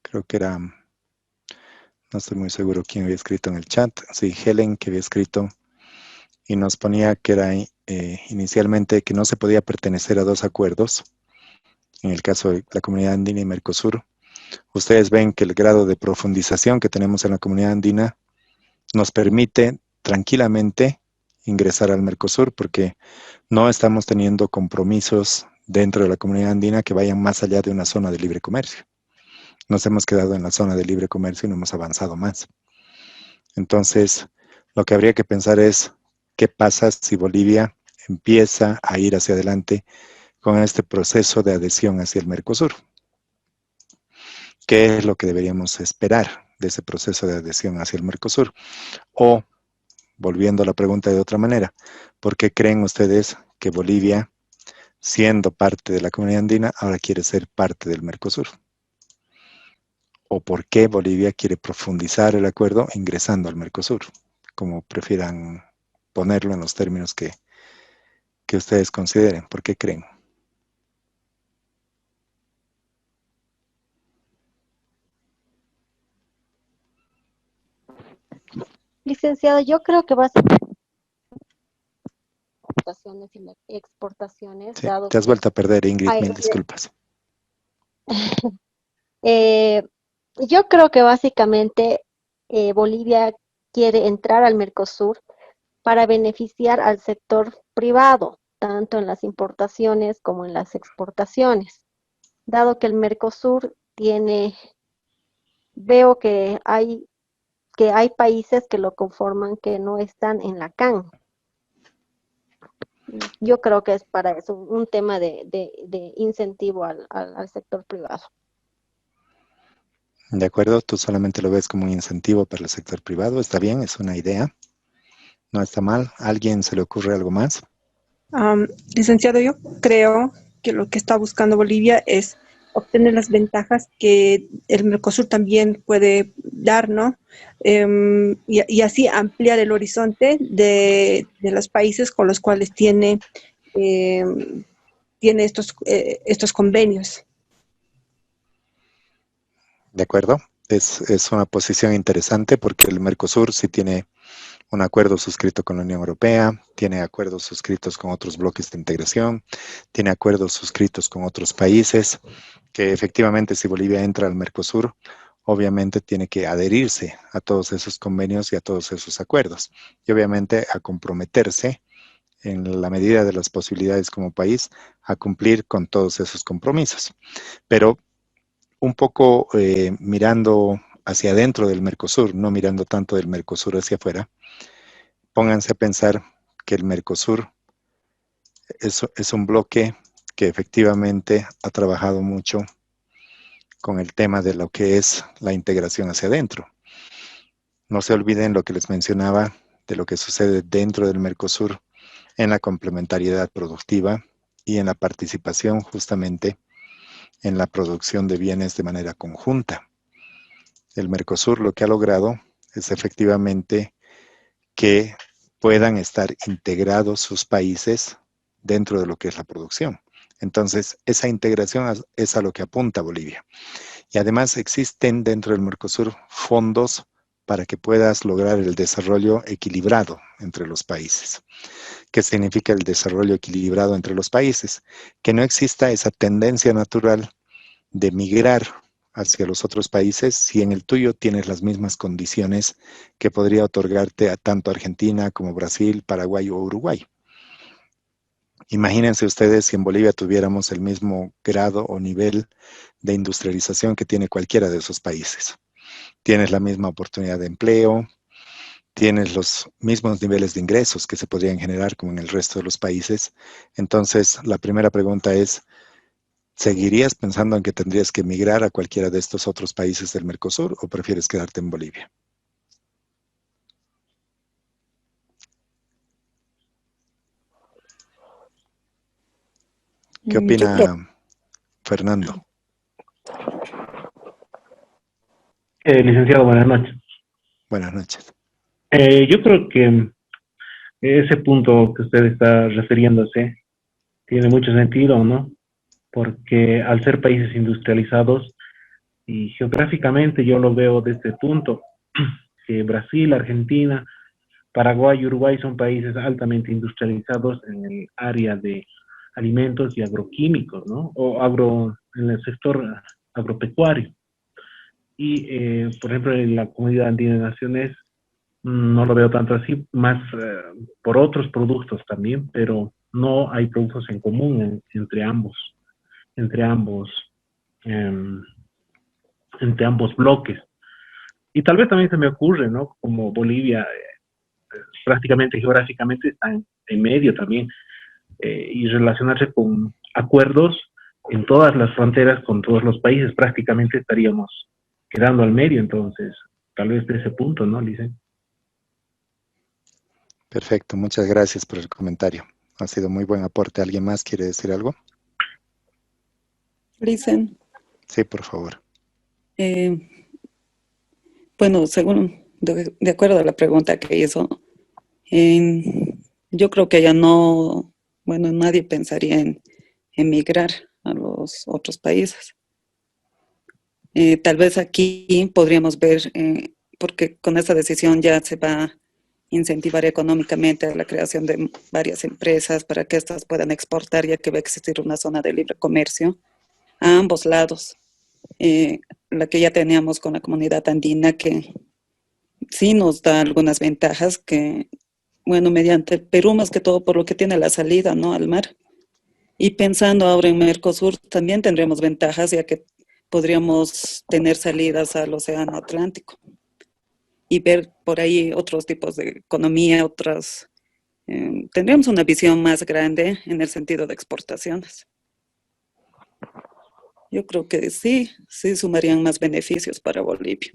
creo que era, no estoy muy seguro quién había escrito en el chat, sí, Helen, que había escrito y nos ponía que era inicialmente que no se podía pertenecer a dos acuerdos, en el caso de la Comunidad Andina y Mercosur. Ustedes ven que el grado de profundización que tenemos en la Comunidad Andina nos permite tranquilamente ingresar al Mercosur porque no estamos teniendo compromisos dentro de la Comunidad Andina que vayan más allá de una zona de libre comercio. Nos hemos quedado en la zona de libre comercio y no hemos avanzado más. Entonces, lo que habría que pensar es qué pasa si Bolivia empieza a ir hacia adelante con este proceso de adhesión hacia el Mercosur. ¿Qué es lo que deberíamos esperar de ese proceso de adhesión hacia el Mercosur? O, volviendo a la pregunta de otra manera, ¿por qué creen ustedes que Bolivia, siendo parte de la Comunidad Andina, ahora quiere ser parte del Mercosur? ¿O por qué Bolivia quiere profundizar el acuerdo ingresando al Mercosur? Como prefieran ponerlo en los términos que ustedes consideren. ¿Por qué creen? Licenciado, yo creo que básicamente importaciones y exportaciones, Sí, dado te has que vuelto a perder, Ingrid, hay, mil disculpas. eh, yo creo que básicamente Bolivia quiere entrar al Mercosur para beneficiar al sector privado, tanto en las importaciones como en las exportaciones, dado que el Mercosur tiene, veo que hay países que lo conforman que no están en la CAN. Yo creo que es para eso, un tema de incentivo al sector privado. De acuerdo, tú solamente lo ves como un incentivo para el sector privado. Está bien, es una idea. No está mal. ¿A alguien se le ocurre algo más? Licenciado, yo creo que lo que está buscando Bolivia es obtener las ventajas que el Mercosur también puede dar, ¿no? Y así ampliar el horizonte de los países con los cuales tiene estos convenios. De acuerdo. Es una posición interesante porque el Mercosur sí tiene un acuerdo suscrito con la Unión Europea, tiene acuerdos suscritos con otros bloques de integración, tiene acuerdos suscritos con otros países, que efectivamente si Bolivia entra al Mercosur, obviamente tiene que adherirse a todos esos convenios y a todos esos acuerdos, y obviamente a comprometerse en la medida de las posibilidades como país a cumplir con todos esos compromisos. Pero un poco mirando hacia adentro del Mercosur, no mirando tanto del Mercosur hacia afuera, pónganse a pensar que el Mercosur es un bloque que efectivamente ha trabajado mucho con el tema de lo que es la integración hacia adentro. No se olviden lo que les mencionaba de lo que sucede dentro del Mercosur en la complementariedad productiva y en la participación justamente en la producción de bienes de manera conjunta. El Mercosur lo que ha logrado es efectivamente que puedan estar integrados sus países dentro de lo que es la producción. Entonces, esa integración es a lo que apunta Bolivia. Y además existen dentro del Mercosur fondos para que puedas lograr el desarrollo equilibrado entre los países. ¿Qué significa el desarrollo equilibrado entre los países? Que no exista esa tendencia natural de migrar hacia los otros países si en el tuyo tienes las mismas condiciones que podría otorgarte a tanto Argentina como Brasil, Paraguay o Uruguay. Imagínense ustedes si en Bolivia tuviéramos el mismo grado o nivel de industrialización que tiene cualquiera de esos países. Tienes la misma oportunidad de empleo, tienes los mismos niveles de ingresos que se podrían generar como en el resto de los países. Entonces, la primera pregunta es, ¿seguirías pensando en que tendrías que emigrar a cualquiera de estos otros países del Mercosur o prefieres quedarte en Bolivia? ¿Qué opina Fernando? Licenciado, buenas noches. Buenas noches. Yo creo que ese punto que usted está refiriéndose tiene mucho sentido, ¿no? Porque al ser países industrializados y geográficamente yo lo veo de este punto, que Brasil, Argentina, Paraguay y Uruguay son países altamente industrializados en el área de alimentos y agroquímicos, ¿no? En el sector agropecuario. Y, por ejemplo, en la Comunidad Andina de Naciones no lo veo tanto así, más por otros productos también, pero no hay productos en común entre ambos bloques. Y tal vez también se me ocurre, ¿no? Como Bolivia prácticamente geográficamente está en medio también, y relacionarse con acuerdos en todas las fronteras con todos los países, prácticamente estaríamos quedando al medio, entonces, tal vez de ese punto, ¿no, Licen? Perfecto, muchas gracias por el comentario. Ha sido muy buen aporte. ¿Alguien más quiere decir algo? Licen. Sí, por favor. Bueno, según, de acuerdo a la pregunta que hizo, yo creo que ya no, bueno, nadie pensaría en emigrar a los otros países. Tal vez aquí podríamos ver, porque con esta decisión ya se va a incentivar económicamente la creación de varias empresas para que éstas puedan exportar, ya que va a existir una zona de libre comercio a ambos lados. La que ya teníamos con la comunidad andina, que sí nos da algunas ventajas que, bueno, mediante el Perú más que todo por lo que tiene la salida, ¿no?, al mar. Y pensando ahora en Mercosur también tendremos ventajas, ya que podríamos tener salidas al Océano Atlántico y ver por ahí otros tipos de economía, tendríamos una visión más grande en el sentido de exportaciones. Yo creo que sí sumarían más beneficios para Bolivia.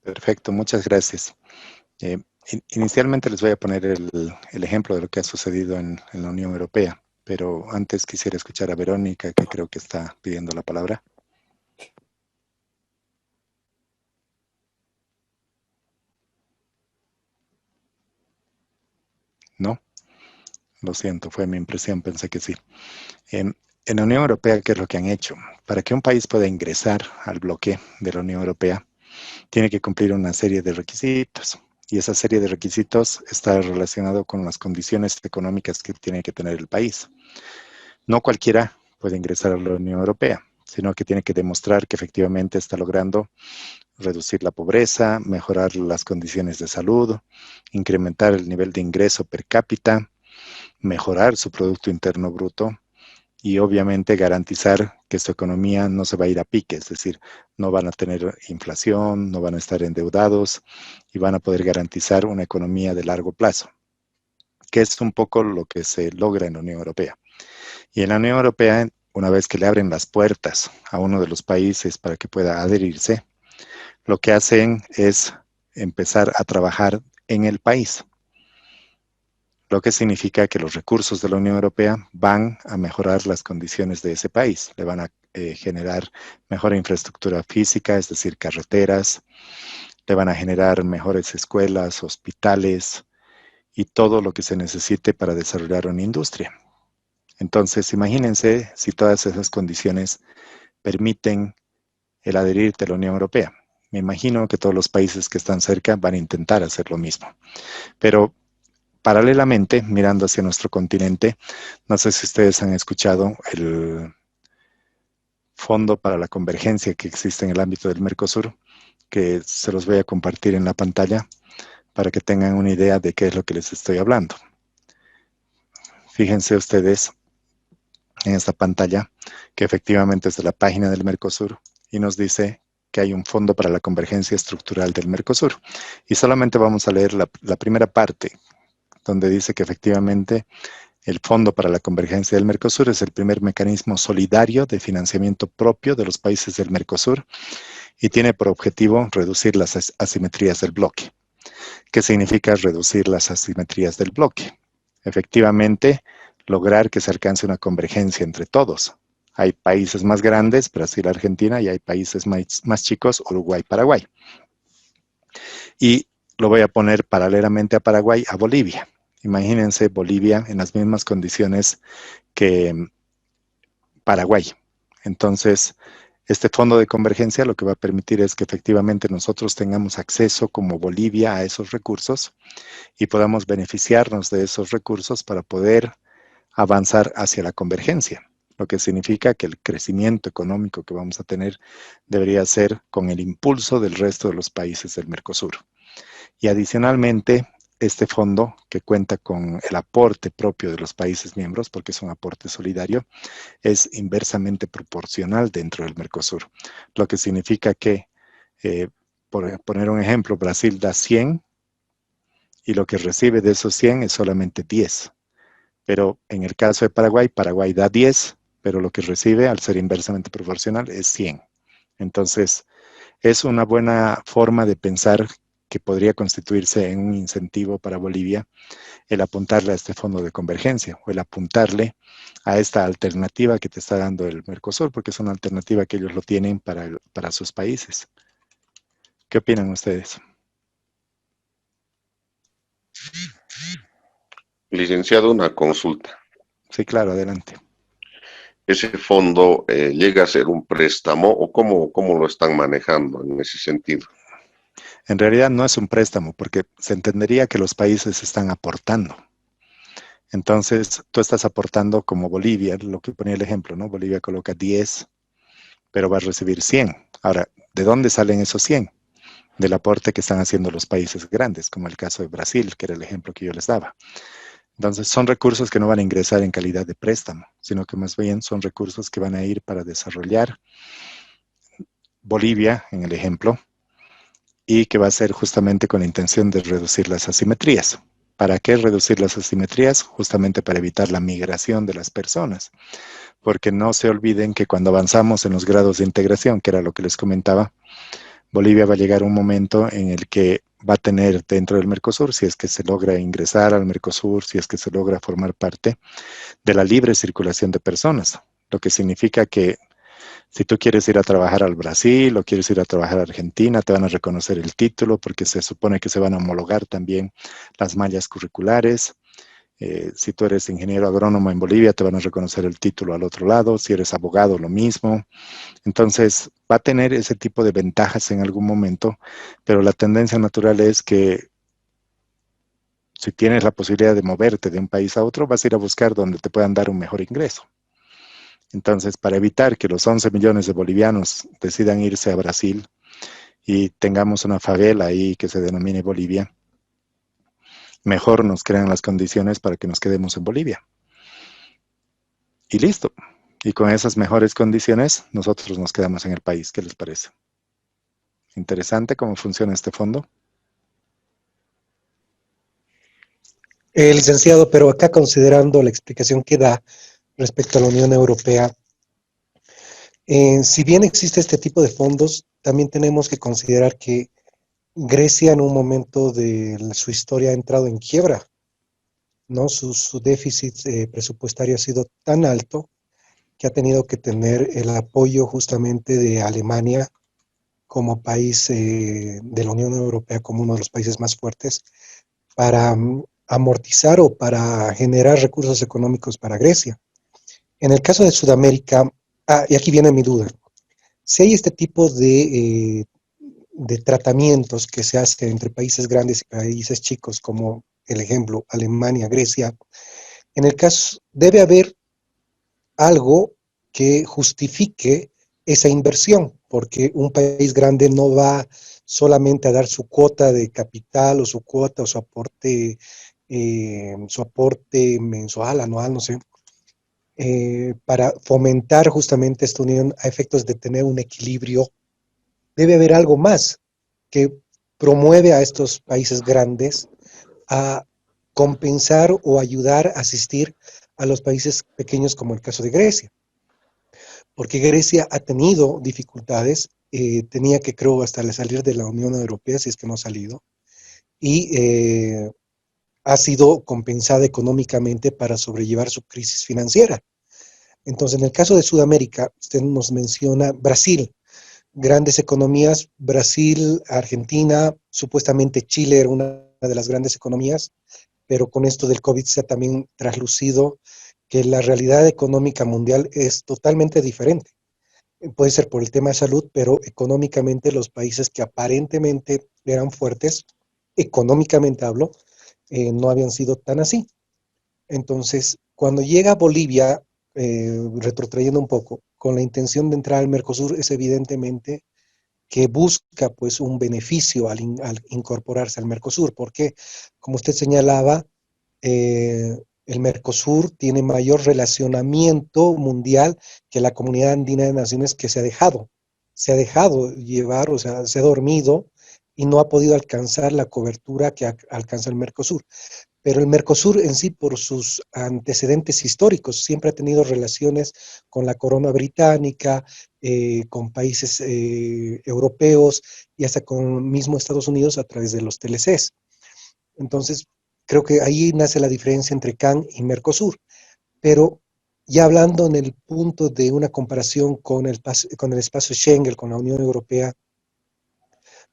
Perfecto, muchas gracias. Inicialmente les voy a poner el ejemplo de lo que ha sucedido en la Unión Europea, pero antes quisiera escuchar a Verónica, que creo que está pidiendo la palabra. ¿No? Lo siento, fue mi impresión, pensé que sí. En la Unión Europea, ¿qué es lo que han hecho? Para que un país pueda ingresar al bloque de la Unión Europea, tiene que cumplir una serie de requisitos. Y esa serie de requisitos está relacionado con las condiciones económicas que tiene que tener el país. No cualquiera puede ingresar a la Unión Europea, sino que tiene que demostrar que efectivamente está logrando reducir la pobreza, mejorar las condiciones de salud, incrementar el nivel de ingreso per cápita, mejorar su Producto Interno Bruto y obviamente garantizar que su economía no se va a ir a pique, es decir, no van a tener inflación, no van a estar endeudados y van a poder garantizar una economía de largo plazo, que es un poco lo que se logra en la Unión Europea. Y en la Unión Europea, una vez que le abren las puertas a uno de los países para que pueda adherirse, lo que hacen es empezar a trabajar en el país, lo que significa que los recursos de la Unión Europea van a mejorar las condiciones de ese país, le van a generar mejor infraestructura física, es decir, carreteras, le van a generar mejores escuelas, hospitales y todo lo que se necesite para desarrollar una industria. Entonces, imagínense si todas esas condiciones permiten el adherirte a la Unión Europea. Me imagino que todos los países que están cerca van a intentar hacer lo mismo. Pero paralelamente, mirando hacia nuestro continente, no sé si ustedes han escuchado el Fondo para la Convergencia que existe en el ámbito del Mercosur, que se los voy a compartir en la pantalla para que tengan una idea de qué es lo que les estoy hablando. Fíjense ustedes en esta pantalla que efectivamente es de la página del Mercosur y nos dice que hay un Fondo para la Convergencia Estructural del Mercosur. Y solamente vamos a leer la primera parte, donde dice que efectivamente el Fondo para la Convergencia del Mercosur es el primer mecanismo solidario de financiamiento propio de los países del Mercosur y tiene por objetivo reducir las asimetrías del bloque. ¿Qué significa reducir las asimetrías del bloque? Efectivamente, lograr que se alcance una convergencia entre todos. Hay países más grandes, Brasil, Argentina, y hay países más chicos, Uruguay, Paraguay. Y lo voy a poner paralelamente a Paraguay, a Bolivia. Imagínense Bolivia en las mismas condiciones que Paraguay. Entonces, este fondo de convergencia lo que va a permitir es que efectivamente nosotros tengamos acceso como Bolivia a esos recursos y podamos beneficiarnos de esos recursos para poder avanzar hacia la convergencia, lo que significa que el crecimiento económico que vamos a tener debería ser con el impulso del resto de los países del Mercosur. Y adicionalmente, este fondo, que cuenta con el aporte propio de los países miembros, porque es un aporte solidario, es inversamente proporcional dentro del Mercosur, lo que significa que, por poner un ejemplo, Brasil da 100 y lo que recibe de esos 100 es solamente 10. Pero en el caso de Paraguay, Paraguay da 10, pero lo que recibe, al ser inversamente proporcional, es 100. Entonces, es una buena forma de pensar que podría constituirse en un incentivo para Bolivia el apuntarle a este fondo de convergencia o el apuntarle a esta alternativa que te está dando el Mercosur, porque es una alternativa que ellos lo tienen para sus países. ¿Qué opinan ustedes? Licenciado, una consulta. Sí, claro, adelante. ¿Ese fondo llega a ser un préstamo o cómo lo están manejando en ese sentido? En realidad no es un préstamo, porque se entendería que los países están aportando. Entonces, tú estás aportando como Bolivia, lo que ponía el ejemplo, ¿no? Bolivia coloca 10, pero va a recibir 100. Ahora, ¿de dónde salen esos 100? Del aporte que están haciendo los países grandes, como el caso de Brasil, que era el ejemplo que yo les daba. Entonces, son recursos que no van a ingresar en calidad de préstamo, sino que más bien son recursos que van a ir para desarrollar Bolivia, en el ejemplo, y que va a ser justamente con la intención de reducir las asimetrías. ¿Para qué reducir las asimetrías? Justamente para evitar la migración de las personas. Porque no se olviden que cuando avanzamos en los grados de integración, que era lo que les comentaba, Bolivia va a llegar un momento en el que va a tener dentro del Mercosur, si es que se logra ingresar al Mercosur, si es que se logra formar parte de la libre circulación de personas, lo que significa que si tú quieres ir a trabajar al Brasil o quieres ir a trabajar a Argentina, te van a reconocer el título porque se supone que se van a homologar también las mallas curriculares. Si tú eres ingeniero agrónomo en Bolivia, te van a reconocer el título al otro lado. Si eres abogado, lo mismo. Entonces, va a tener ese tipo de ventajas en algún momento, pero la tendencia natural es que si tienes la posibilidad de moverte de un país a otro, vas a ir a buscar donde te puedan dar un mejor ingreso. Entonces, para evitar que los 11 millones de bolivianos decidan irse a Brasil y tengamos una favela ahí que se denomine Bolivia, mejor nos crean las condiciones para que nos quedemos en Bolivia. Y listo. Y con esas mejores condiciones, nosotros nos quedamos en el país. ¿Qué les parece? Interesante cómo funciona este fondo. Licenciado, pero acá considerando la explicación que da respecto a la Unión Europea, si bien existe este tipo de fondos, también tenemos que considerar que Grecia en un momento de su historia ha entrado en quiebra, ¿no? Su déficit presupuestario ha sido tan alto que ha tenido que tener el apoyo justamente de Alemania como país de la Unión Europea, como uno de los países más fuertes, para amortizar o para generar recursos económicos para Grecia. En el caso de Sudamérica, y aquí viene mi duda, si hay este tipo de tratamientos que se hacen entre países grandes y países chicos, como el ejemplo Alemania, Grecia, en el caso debe haber algo que justifique esa inversión, porque un país grande no va solamente a dar su cuota de capital o su cuota o su aporte mensual, anual, no sé, para fomentar justamente esta unión a efectos de tener un equilibrio. Debe haber algo más que promueve a estos países grandes a compensar o ayudar a asistir a los países pequeños como el caso de Grecia, porque Grecia ha tenido dificultades, tenía que creo hasta salir de la Unión Europea, si es que no ha salido, y ha sido compensada económicamente para sobrellevar su crisis financiera. Entonces, en el caso de Sudamérica, usted nos menciona Brasil, grandes economías, Brasil, Argentina, supuestamente Chile era una de las grandes economías, pero con esto del COVID se ha también traslucido que la realidad económica mundial es totalmente diferente. Puede ser por el tema de salud, pero económicamente los países que aparentemente eran fuertes, económicamente hablo, no habían sido tan así. Entonces, cuando llega Bolivia, retrotrayendo un poco, con la intención de entrar al Mercosur, es evidentemente que busca pues un beneficio al incorporarse al Mercosur, porque como usted señalaba, el Mercosur tiene mayor relacionamiento mundial que la Comunidad Andina de Naciones, que se ha dejado llevar, o sea, se ha dormido y no ha podido alcanzar la cobertura que alcanza el Mercosur. Pero el Mercosur en sí, por sus antecedentes históricos, siempre ha tenido relaciones con la corona británica, con países europeos y hasta con mismo Estados Unidos a través de los TLCs. Entonces, creo que ahí nace la diferencia entre CAN y Mercosur. Pero ya hablando en el punto de una comparación con el espacio Schengen, con la Unión Europea,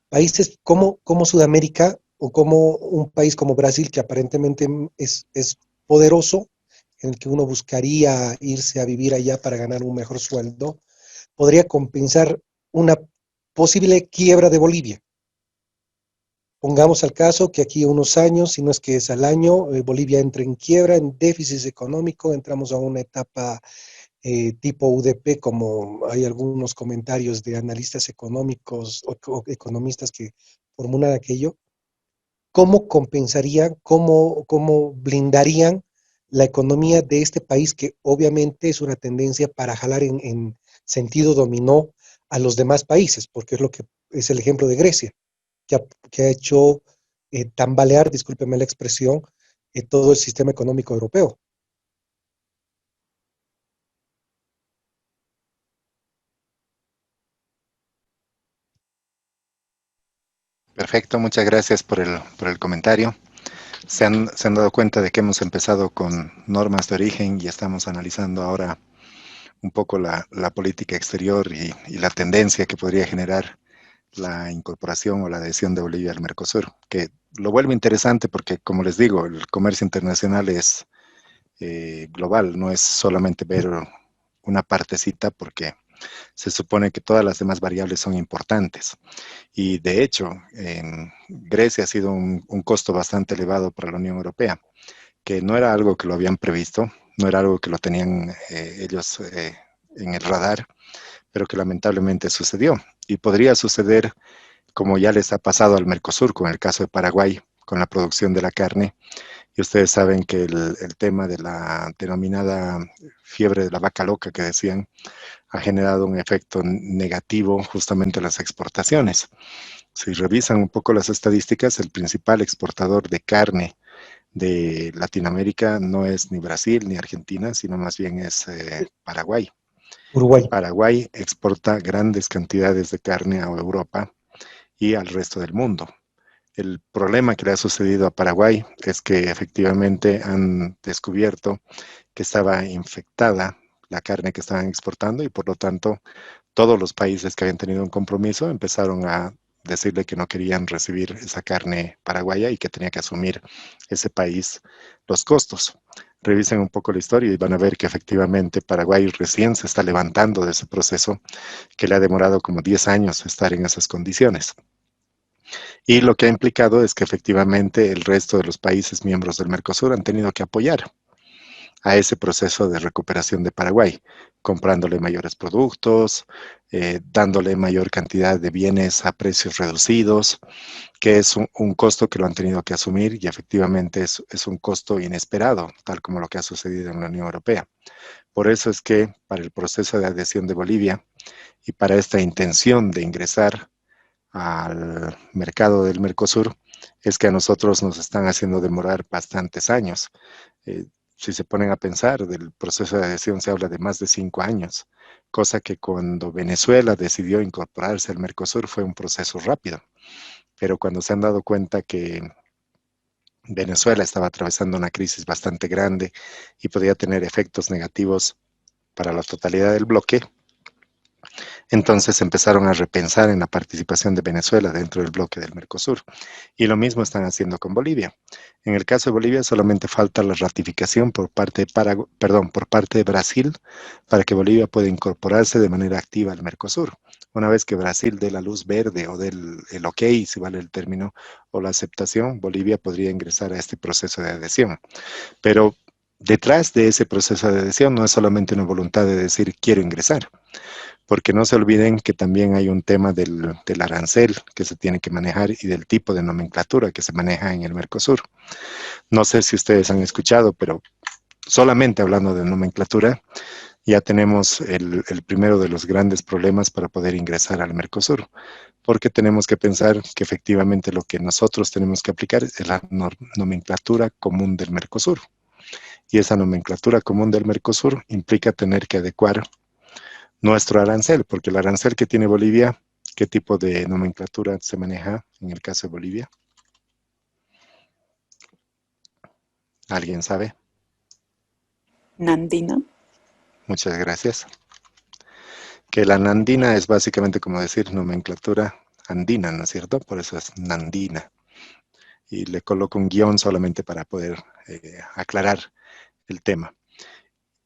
países como Sudamérica o como un país como Brasil, que aparentemente es poderoso, en el que uno buscaría irse a vivir allá para ganar un mejor sueldo, podría compensar una posible quiebra de Bolivia. Pongamos al caso que aquí a unos años, si no es que es al año, Bolivia entra en quiebra, en déficit económico, entramos a una etapa tipo UDP, como hay algunos comentarios de analistas económicos o economistas que formulan aquello. ¿Cómo compensarían, cómo blindarían la economía de este país, que obviamente es una tendencia para jalar en sentido dominó a los demás países, porque es lo que es el ejemplo de Grecia, que ha hecho tambalear, discúlpeme la expresión, todo el sistema económico europeo? Perfecto, muchas gracias por el comentario. Se han dado cuenta de que hemos empezado con normas de origen y estamos analizando ahora un poco la política exterior y la tendencia que podría generar la incorporación o la adhesión de Bolivia al Mercosur, que lo vuelve interesante porque, como les digo, el comercio internacional es global, no es solamente ver una partecita, porque se supone que todas las demás variables son importantes. Y de hecho, en Grecia ha sido un costo bastante elevado para la Unión Europea, que no era algo que lo habían previsto, no era algo que lo tenían ellos en el radar, pero que lamentablemente sucedió. Y podría suceder como ya les ha pasado al Mercosur con el caso de Paraguay, con la producción de la carne. Y ustedes saben que el tema de la denominada fiebre de la vaca loca que decían, ha generado un efecto negativo justamente en las exportaciones. Si revisan un poco las estadísticas, el principal exportador de carne de Latinoamérica no es ni Brasil ni Argentina, sino más bien es Paraguay. Uruguay. Paraguay exporta grandes cantidades de carne a Europa y al resto del mundo. El problema que le ha sucedido a Paraguay es que efectivamente han descubierto que estaba infectada la carne que estaban exportando y por lo tanto todos los países que habían tenido un compromiso empezaron a decirle que no querían recibir esa carne paraguaya y que tenía que asumir ese país los costos. Revisen un poco la historia y van a ver que efectivamente Paraguay recién se está levantando de ese proceso que le ha demorado como 10 años estar en esas condiciones. Y lo que ha implicado es que efectivamente el resto de los países miembros del Mercosur han tenido que apoyar a ese proceso de recuperación de Paraguay, comprándole mayores productos, dándole mayor cantidad de bienes a precios reducidos, que es un costo que lo han tenido que asumir y efectivamente es un costo inesperado, tal como lo que ha sucedido en la Unión Europea. Por eso es que para el proceso de adhesión de Bolivia y para esta intención de ingresar al mercado del Mercosur, es que a nosotros nos están haciendo demorar bastantes años. Si se ponen a pensar, del proceso de adhesión se habla de más de 5 años, cosa que cuando Venezuela decidió incorporarse al Mercosur fue un proceso rápido. Pero cuando se han dado cuenta que Venezuela estaba atravesando una crisis bastante grande y podía tener efectos negativos para la totalidad del bloque, entonces empezaron a repensar en la participación de Venezuela dentro del bloque del Mercosur. Y lo mismo están haciendo con Bolivia. En el caso de Bolivia solamente falta la ratificación por parte de Brasil para que Bolivia pueda incorporarse de manera activa al Mercosur. Una vez que Brasil dé la luz verde o dé el ok, si vale el término, o la aceptación, Bolivia podría ingresar a este proceso de adhesión. Pero detrás de ese proceso de adhesión no es solamente una voluntad de decir quiero ingresar, porque no se olviden que también hay un tema del arancel que se tiene que manejar y del tipo de nomenclatura que se maneja en el Mercosur. No sé si ustedes han escuchado, pero solamente hablando de nomenclatura, ya tenemos el primero de los grandes problemas para poder ingresar al Mercosur, porque tenemos que pensar que efectivamente lo que nosotros tenemos que aplicar es la nomenclatura común del Mercosur. Y esa nomenclatura común del Mercosur implica tener que adecuar nuestro arancel, porque el arancel que tiene Bolivia, ¿qué tipo de nomenclatura se maneja en el caso de Bolivia? ¿Alguien sabe? Nandina. Muchas gracias. Que la nandina es básicamente como decir nomenclatura andina, ¿no es cierto? Por eso es nandina. Y le coloco un guión solamente para poder aclarar el tema.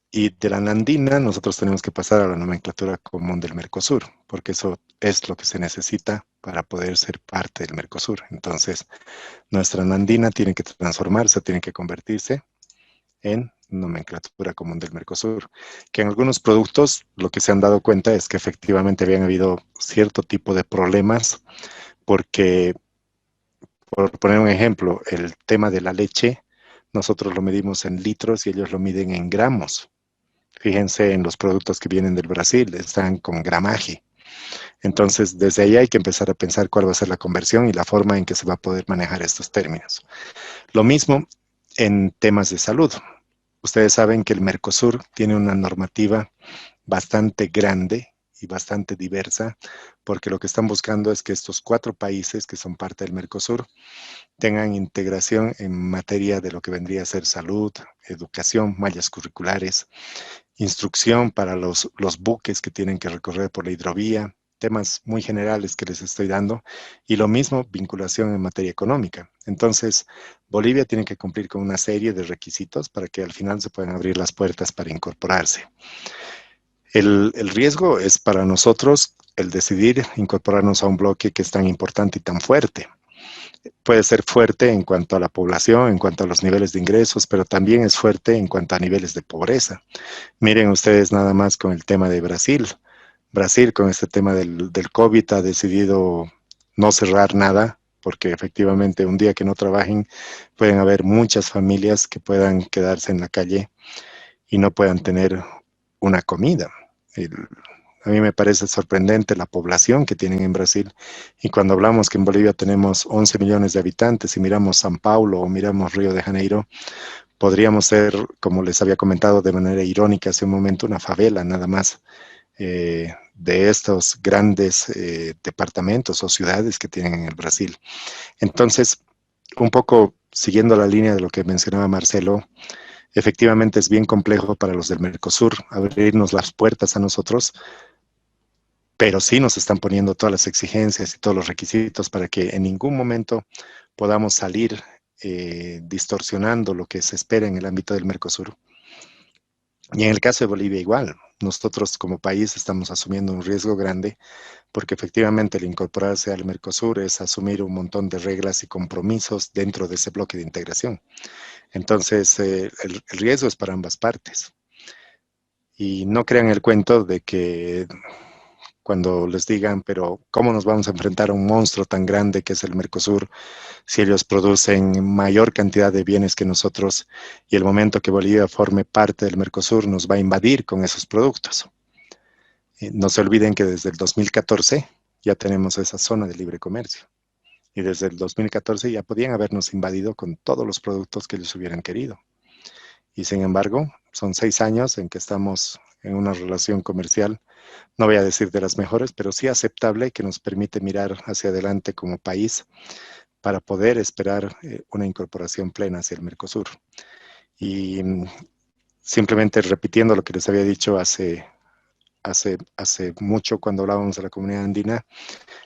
Y de la nandina nosotros tenemos que pasar a la nomenclatura común del Mercosur, porque eso es lo que se necesita para poder ser parte del Mercosur. Entonces, nuestra nandina tiene que transformarse, tiene que convertirse en nomenclatura común del Mercosur, que en algunos productos lo que se han dado cuenta es que efectivamente habían habido cierto tipo de problemas, porque, por poner un ejemplo, el tema de la leche, nosotros lo medimos en litros y ellos lo miden en gramos. Fíjense en los productos que vienen del Brasil, están con gramaje. Entonces, desde ahí hay que empezar a pensar cuál va a ser la conversión y la forma en que se va a poder manejar estos términos. Lo mismo en temas de salud. Ustedes saben que el Mercosur tiene una normativa bastante grande y bastante diversa, porque lo que están buscando es que estos 4 países que son parte del Mercosur tengan integración en materia de lo que vendría a ser salud, educación, mallas curriculares, instrucción para los buques que tienen que recorrer por la hidrovía, temas muy generales que les estoy dando, y lo mismo vinculación en materia económica. Entonces, Bolivia tiene que cumplir con una serie de requisitos para que al final se puedan abrir las puertas para incorporarse. El riesgo es para nosotros el decidir incorporarnos a un bloque que es tan importante y tan fuerte. Puede ser fuerte en cuanto a la población, en cuanto a los niveles de ingresos, pero también es fuerte en cuanto a niveles de pobreza. Miren ustedes nada más con el tema de Brasil. Brasil con este tema del COVID ha decidido no cerrar nada, porque efectivamente un día que no trabajen pueden haber muchas familias que puedan quedarse en la calle y no puedan tener una comida. A mí me parece sorprendente la población que tienen en Brasil, y cuando hablamos que en Bolivia tenemos 11 millones de habitantes y miramos San Paulo o miramos Río de Janeiro, podríamos ser, como les había comentado de manera irónica hace un momento, una favela nada más de estos grandes departamentos o ciudades que tienen en el Brasil. Entonces, un poco siguiendo la línea de lo que mencionaba Marcelo, efectivamente es bien complejo para los del Mercosur abrirnos las puertas a nosotros, pero sí nos están poniendo todas las exigencias y todos los requisitos para que en ningún momento podamos salir distorsionando lo que se espera en el ámbito del Mercosur. Y en el caso de Bolivia igual, nosotros como país estamos asumiendo un riesgo grande porque efectivamente el incorporarse al Mercosur es asumir un montón de reglas y compromisos dentro de ese bloque de integración. Entonces, el riesgo es para ambas partes. Y no crean el cuento de que cuando les digan, pero ¿cómo nos vamos a enfrentar a un monstruo tan grande que es el Mercosur si ellos producen mayor cantidad de bienes que nosotros y el momento que Bolivia forme parte del Mercosur nos va a invadir con esos productos? No se olviden que desde el 2014 ya tenemos esa zona de libre comercio y desde el 2014 ya podían habernos invadido con todos los productos que ellos hubieran querido. Y sin embargo, son 6 años en que estamos en una relación comercial, no voy a decir de las mejores, pero sí aceptable, que nos permite mirar hacia adelante como país para poder esperar una incorporación plena hacia el Mercosur. Y simplemente repitiendo lo que les había dicho hace mucho cuando hablábamos de la comunidad andina,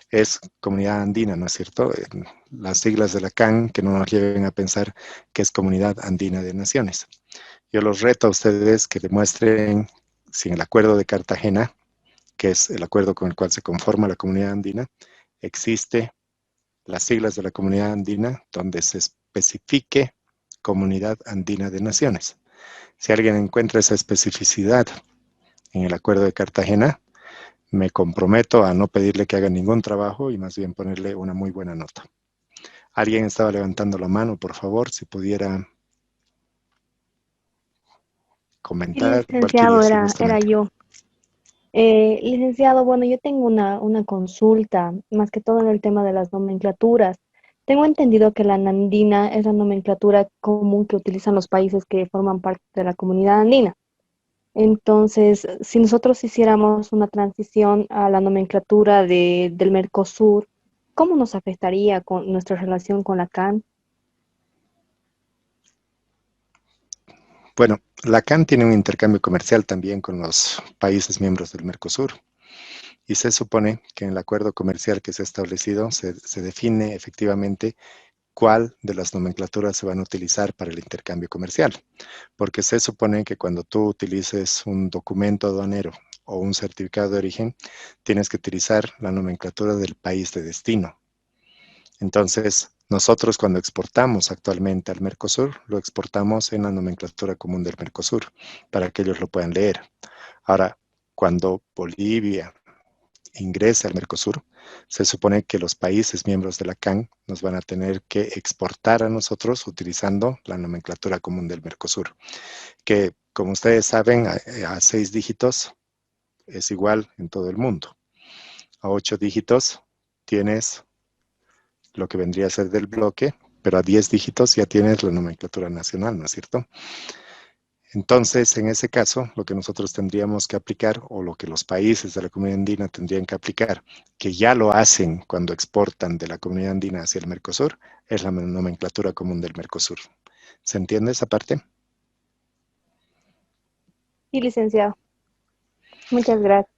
es comunidad andina, ¿no es cierto? Las siglas de la CAN que no nos lleven a pensar que es Comunidad Andina de Naciones. Yo los reto a ustedes que demuestren si en el Acuerdo de Cartagena, que es el acuerdo con el cual se conforma la comunidad andina, existe las siglas de la comunidad andina donde se especifique Comunidad Andina de Naciones. Si alguien encuentra esa especificidad en el Acuerdo de Cartagena, me comprometo a no pedirle que haga ningún trabajo y más bien ponerle una muy buena nota. Alguien estaba levantando la mano, por favor, si pudiera comentar. Licenciado, Valkyria, si era yo. Licenciado, bueno, yo tengo una consulta, más que todo en el tema de las nomenclaturas. Tengo entendido que la andina es la nomenclatura común que utilizan los países que forman parte de la comunidad andina. Entonces, si nosotros hiciéramos una transición a la nomenclatura del Mercosur, ¿cómo nos afectaría con nuestra relación con la CAN? Bueno, la CAN tiene un intercambio comercial también con los países miembros del Mercosur y se supone que en el acuerdo comercial que se ha establecido se define efectivamente cuál de las nomenclaturas se van a utilizar para el intercambio comercial, porque se supone que cuando tú utilices un documento aduanero o un certificado de origen, tienes que utilizar la nomenclatura del país de destino. Entonces, nosotros cuando exportamos actualmente al Mercosur, lo exportamos en la nomenclatura común del Mercosur, para que ellos lo puedan leer. Ahora, cuando Bolivia ingrese al Mercosur, se supone que los países miembros de la CAN nos van a tener que exportar a nosotros utilizando la nomenclatura común del Mercosur, que como ustedes saben, a 6 dígitos es igual en todo el mundo. A 8 dígitos tienes lo que vendría a ser del bloque, pero a 10 dígitos ya tienes la nomenclatura nacional, ¿no es cierto? Entonces, en ese caso, lo que nosotros tendríamos que aplicar, o lo que los países de la comunidad andina tendrían que aplicar, que ya lo hacen cuando exportan de la comunidad andina hacia el Mercosur, es la nomenclatura común del Mercosur. ¿Se entiende esa parte? Sí, licenciado. Muchas gracias.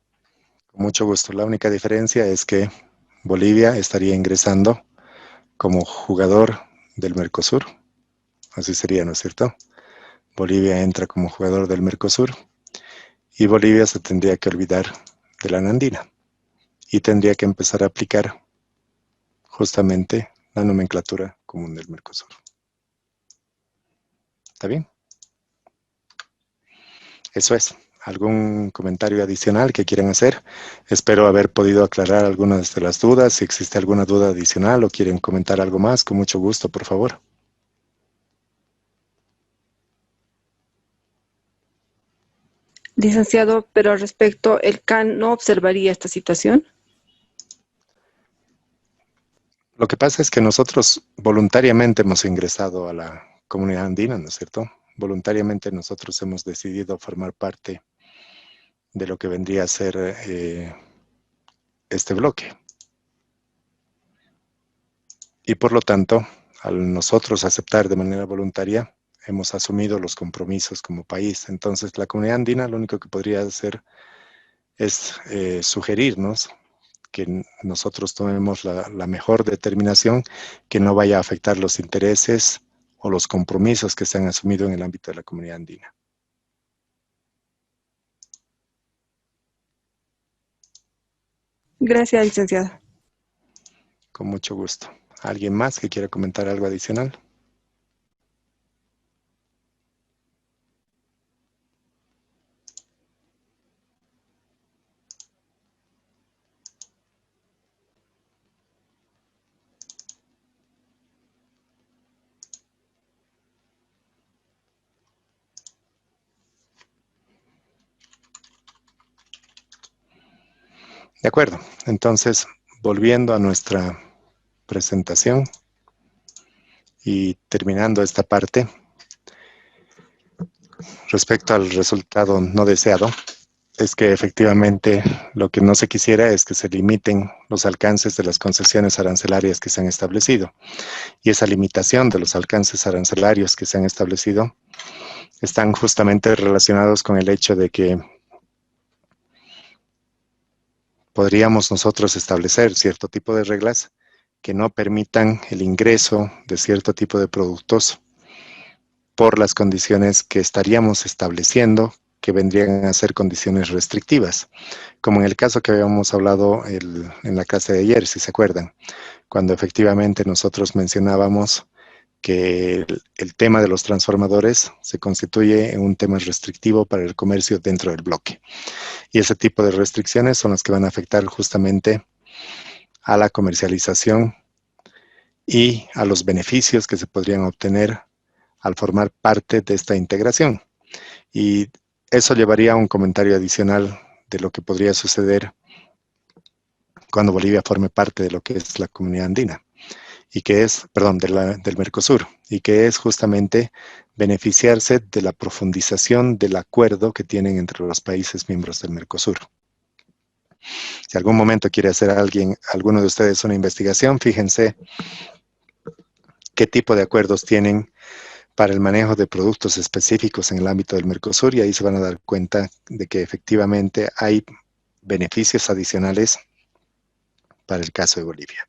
Con mucho gusto. La única diferencia es que Bolivia estaría ingresando como jugador del Mercosur. Así sería, ¿no es cierto? Bolivia entra como jugador del Mercosur y Bolivia se tendría que olvidar de la andina y tendría que empezar a aplicar justamente la nomenclatura común del Mercosur. ¿Está bien? Eso es. ¿Algún comentario adicional que quieran hacer? Espero haber podido aclarar algunas de las dudas. Si existe alguna duda adicional o quieren comentar algo más, con mucho gusto, por favor. Licenciado, pero respecto, ¿el CAN no observaría esta situación? Lo que pasa es que nosotros voluntariamente hemos ingresado a la comunidad andina, ¿no es cierto? Voluntariamente nosotros hemos decidido formar parte de lo que vendría a ser este bloque. Y por lo tanto, al nosotros aceptar de manera voluntaria, hemos asumido los compromisos como país. Entonces, la comunidad andina lo único que podría hacer es sugerirnos que nosotros tomemos la mejor determinación que no vaya a afectar los intereses o los compromisos que se han asumido en el ámbito de la comunidad andina. Gracias, licenciada. Con mucho gusto. ¿Alguien más que quiera comentar algo adicional? De acuerdo. Entonces, volviendo a nuestra presentación y terminando esta parte, respecto al resultado no deseado, es que efectivamente lo que no se quisiera es que se limiten los alcances de las concesiones arancelarias que se han establecido. Y esa limitación de los alcances arancelarios que se han establecido están justamente relacionados con el hecho de que podríamos nosotros establecer cierto tipo de reglas que no permitan el ingreso de cierto tipo de productos por las condiciones que estaríamos estableciendo, que vendrían a ser condiciones restrictivas, como en el caso que habíamos hablado en la clase de ayer, si se acuerdan, cuando efectivamente nosotros mencionábamos que el tema de los transformadores se constituye en un tema restrictivo para el comercio dentro del bloque. Y ese tipo de restricciones son las que van a afectar justamente a la comercialización y a los beneficios que se podrían obtener al formar parte de esta integración. Y eso llevaría a un comentario adicional de lo que podría suceder cuando Bolivia forme parte de lo que es la comunidad andina, y que es, perdón, del Mercosur, y que es justamente beneficiarse de la profundización del acuerdo que tienen entre los países miembros del Mercosur. Si algún momento quiere hacer alguno de ustedes una investigación, fíjense qué tipo de acuerdos tienen para el manejo de productos específicos en el ámbito del Mercosur, y ahí se van a dar cuenta de que efectivamente hay beneficios adicionales para el caso de Bolivia.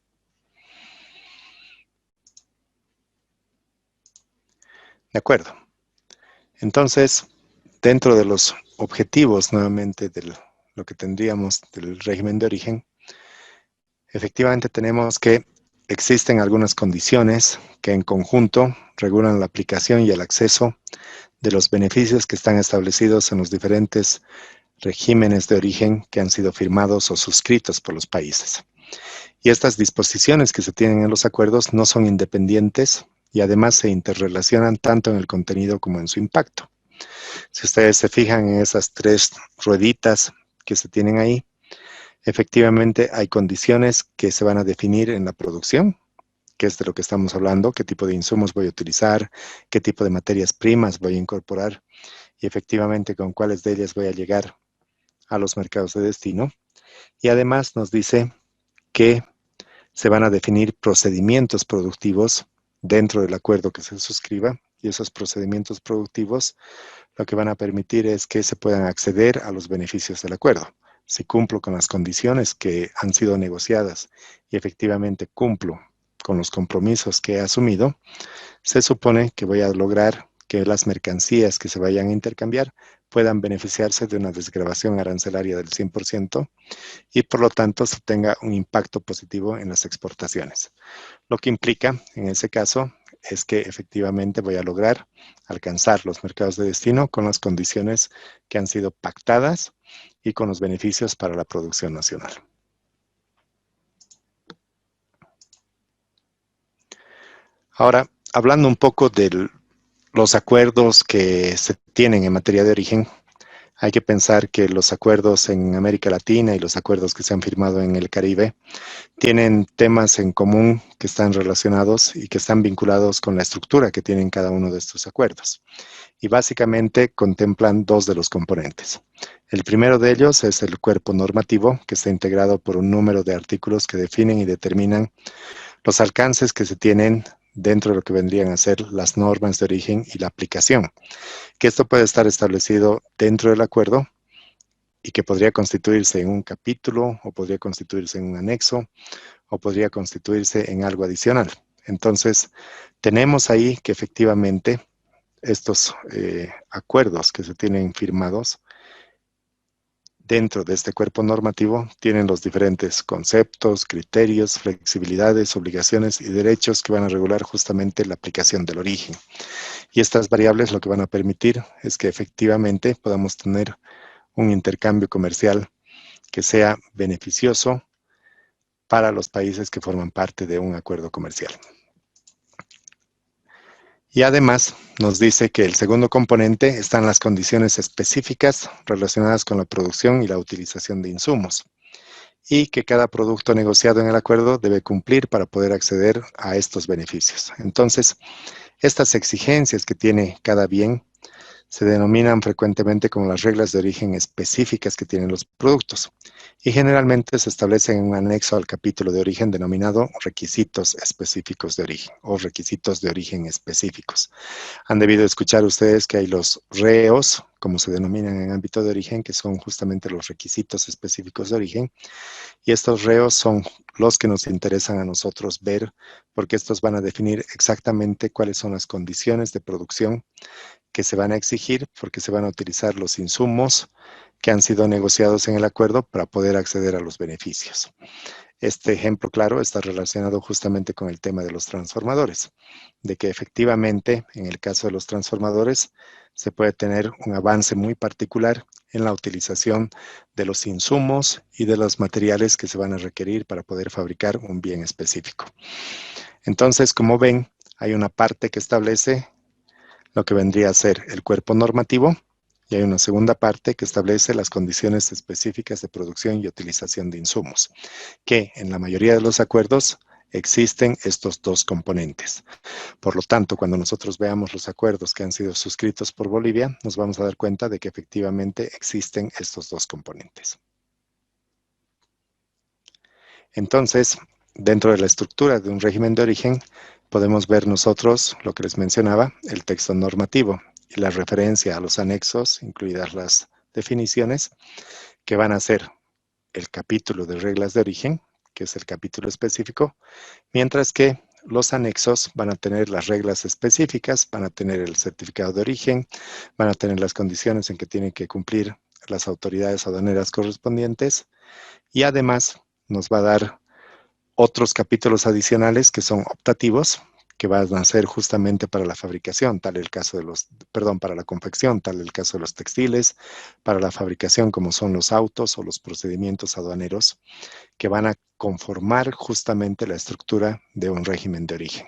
De acuerdo. Entonces, dentro de los objetivos nuevamente de lo que tendríamos del régimen de origen, efectivamente tenemos que existen algunas condiciones que en conjunto regulan la aplicación y el acceso de los beneficios que están establecidos en los diferentes regímenes de origen que han sido firmados o suscritos por los países. Y estas disposiciones que se tienen en los acuerdos no son independientes y además se interrelacionan tanto en el contenido como en su impacto. Si ustedes se fijan en esas tres rueditas que se tienen ahí, efectivamente hay condiciones que se van a definir en la producción, que es de lo que estamos hablando, qué tipo de insumos voy a utilizar, qué tipo de materias primas voy a incorporar y efectivamente con cuáles de ellas voy a llegar a los mercados de destino. Y además nos dice que se van a definir procedimientos productivos dentro del acuerdo que se suscriba, y esos procedimientos productivos lo que van a permitir es que se puedan acceder a los beneficios del acuerdo. Si cumplo con las condiciones que han sido negociadas y efectivamente cumplo con los compromisos que he asumido, se supone que voy a lograr que las mercancías que se vayan a intercambiar puedan beneficiarse de una desgravación arancelaria del 100% y por lo tanto se tenga un impacto positivo en las exportaciones. Lo que implica, en ese caso, es que efectivamente voy a lograr alcanzar los mercados de destino con las condiciones que han sido pactadas y con los beneficios para la producción nacional. Ahora, hablando un poco de los acuerdos que se tienen en materia de origen, hay que pensar que los acuerdos en América Latina y los acuerdos que se han firmado en el Caribe tienen temas en común que están relacionados y que están vinculados con la estructura que tienen cada uno de estos acuerdos. Y básicamente contemplan dos de los componentes. El primero de ellos es el cuerpo normativo, que está integrado por un número de artículos que definen y determinan los alcances que se tienen dentro de lo que vendrían a ser las normas de origen y la aplicación. Que esto puede estar establecido dentro del acuerdo y que podría constituirse en un capítulo, o podría constituirse en un anexo, o podría constituirse en algo adicional. Entonces, tenemos ahí que efectivamente estos acuerdos que se tienen firmados dentro de este cuerpo normativo tienen los diferentes conceptos, criterios, flexibilidades, obligaciones y derechos que van a regular justamente la aplicación del origen. Y estas variables lo que van a permitir es que efectivamente podamos tener un intercambio comercial que sea beneficioso para los países que forman parte de un acuerdo comercial. Y además nos dice que el segundo componente están las condiciones específicas relacionadas con la producción y la utilización de insumos, y que cada producto negociado en el acuerdo debe cumplir para poder acceder a estos beneficios. Entonces, estas exigencias que tiene cada bien se denominan frecuentemente como las reglas de origen específicas que tienen los productos, y generalmente se establecen en un anexo al capítulo de origen denominado requisitos específicos de origen o requisitos de origen específicos. Han debido escuchar ustedes que hay los REOs, como se denominan en ámbito de origen, que son justamente los requisitos específicos de origen, y estos REOs son los que nos interesan a nosotros ver, porque estos van a definir exactamente cuáles son las condiciones de producción que se van a exigir, porque se van a utilizar los insumos que han sido negociados en el acuerdo para poder acceder a los beneficios. Este ejemplo claro está relacionado justamente con el tema de los transformadores, de que efectivamente en el caso de los transformadores se puede tener un avance muy particular en la utilización de los insumos y de los materiales que se van a requerir para poder fabricar un bien específico. Entonces, como ven, hay una parte que establece lo que vendría a ser el cuerpo normativo, y hay una segunda parte que establece las condiciones específicas de producción y utilización de insumos, que en la mayoría de los acuerdos existen estos dos componentes. Por lo tanto, cuando nosotros veamos los acuerdos que han sido suscritos por Bolivia, nos vamos a dar cuenta de que efectivamente existen estos dos componentes. Entonces, dentro de la estructura de un régimen de origen, podemos ver nosotros lo que les mencionaba, el texto normativo y la referencia a los anexos, incluidas las definiciones, que van a ser el capítulo de reglas de origen, que es el capítulo específico, mientras que los anexos van a tener las reglas específicas, van a tener el certificado de origen, van a tener las condiciones en que tienen que cumplir las autoridades aduaneras correspondientes, y además nos va a dar otros capítulos adicionales que son optativos, que van a ser justamente para la fabricación, tal el caso de para la confección, tal el caso de los textiles, para la fabricación como son los autos o los procedimientos aduaneros, que van a conformar justamente la estructura de un régimen de origen.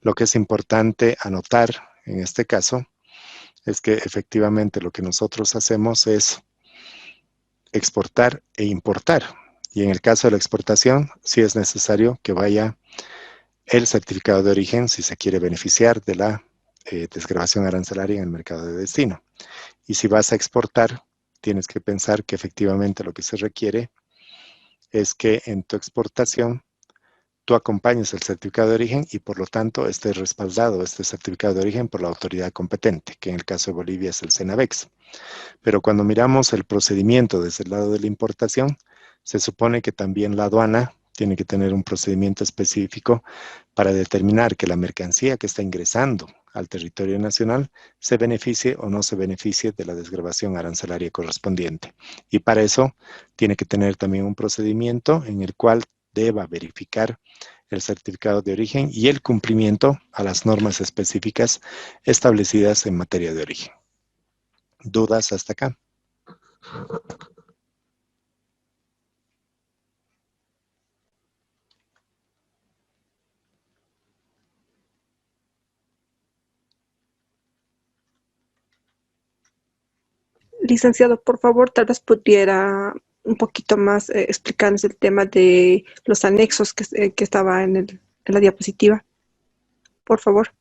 Lo que es importante anotar en este caso es que efectivamente lo que nosotros hacemos es exportar e importar. Y en el caso de la exportación, sí es necesario que vaya el certificado de origen si se quiere beneficiar de la desgravación arancelaria en el mercado de destino. Y si vas a exportar, tienes que pensar que efectivamente lo que se requiere es que en tu exportación tú acompañes el certificado de origen y por lo tanto esté respaldado este certificado de origen por la autoridad competente, que en el caso de Bolivia es el CENAVEX. Pero cuando miramos el procedimiento desde el lado de la importación, se supone que también la aduana tiene que tener un procedimiento específico para determinar que la mercancía que está ingresando al territorio nacional se beneficie o no se beneficie de la desgravación arancelaria correspondiente. Y para eso tiene que tener también un procedimiento en el cual deba verificar el certificado de origen y el cumplimiento a las normas específicas establecidas en materia de origen. ¿Dudas hasta acá? Licenciado, por favor, tal vez pudiera un poquito más explicarnos el tema de los anexos que estaba en la diapositiva. Por favor.